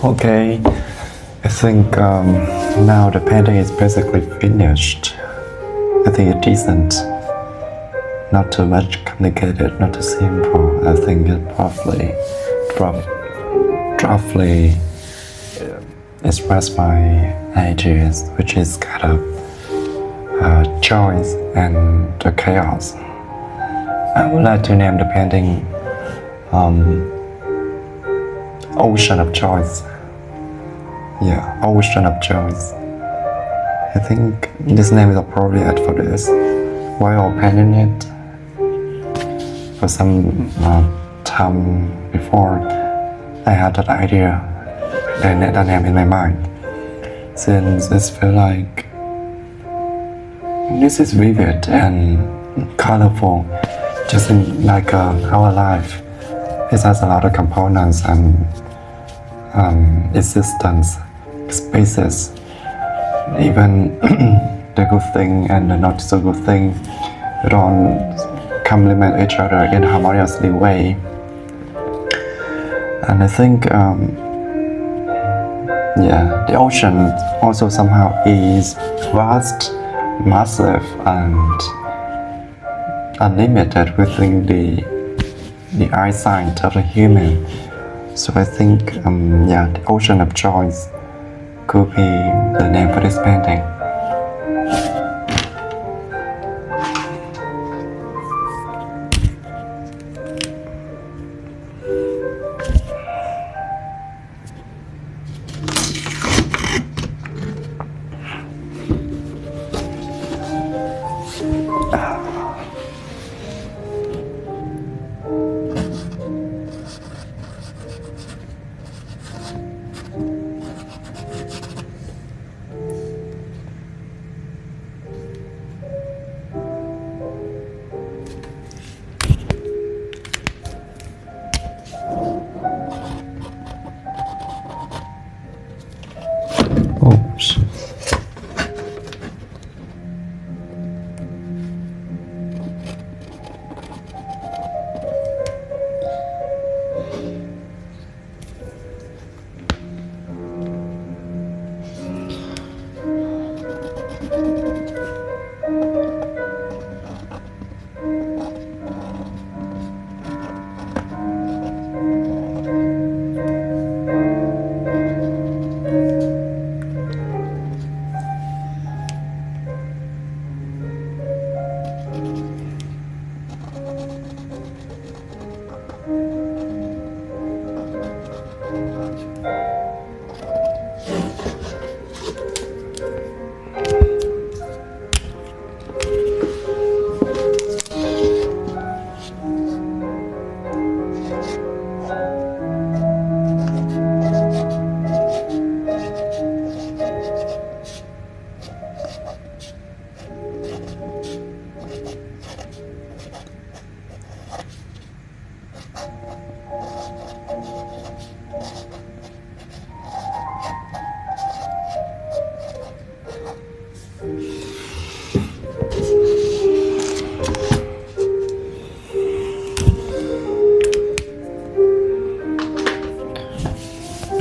Okay, I think now the painting is basically finished. I think it's decent. Not too much complicated, not too simple. I think it roughly express my ideas, which is kind of choice and chaos. I would like to name the painting Ocean of Choice. Yeah, Ocean of Choice. I think this name is appropriate for this. While painting it, for some time before, I had that idea, that name in my mind. Since it feels like this is vivid and colorful, just like our life. It has a lot of components and existence, spaces, even the good thing and the not so good thing don't complement each other in a harmoniously way. And I think the ocean also somehow is vast, massive and unlimited within the eyesight of a human. So I think the Ocean of Choice could be the name for this painting. Oops.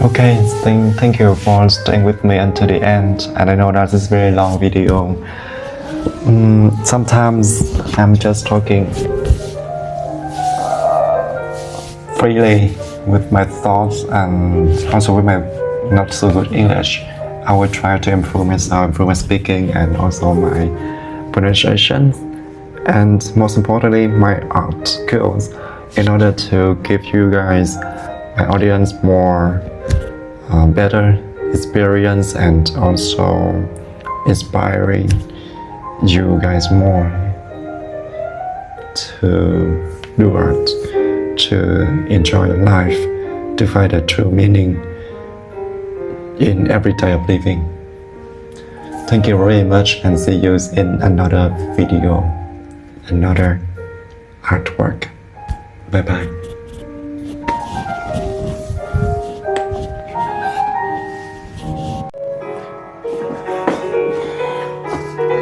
Okay, thank you for staying with me until the end. And I know that this is a very long video. Sometimes I'm just talking freely with my thoughts and also with my not so good English. I will try to improve myself, improve my speaking and also my pronunciation. and most importantly, my art skills in order to give you guys, my audience, more better experience and also inspiring you guys more to do art, to enjoy life, to find a true meaning in every day of living. Thank you very much and see you in another video, another artwork. Bye bye.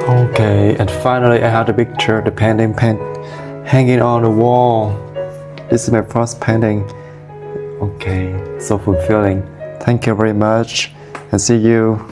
Okay, and finally I have the picture, the painting hanging on the wall. This is my first painting. Okay, so fulfilling. Thank you very much and see you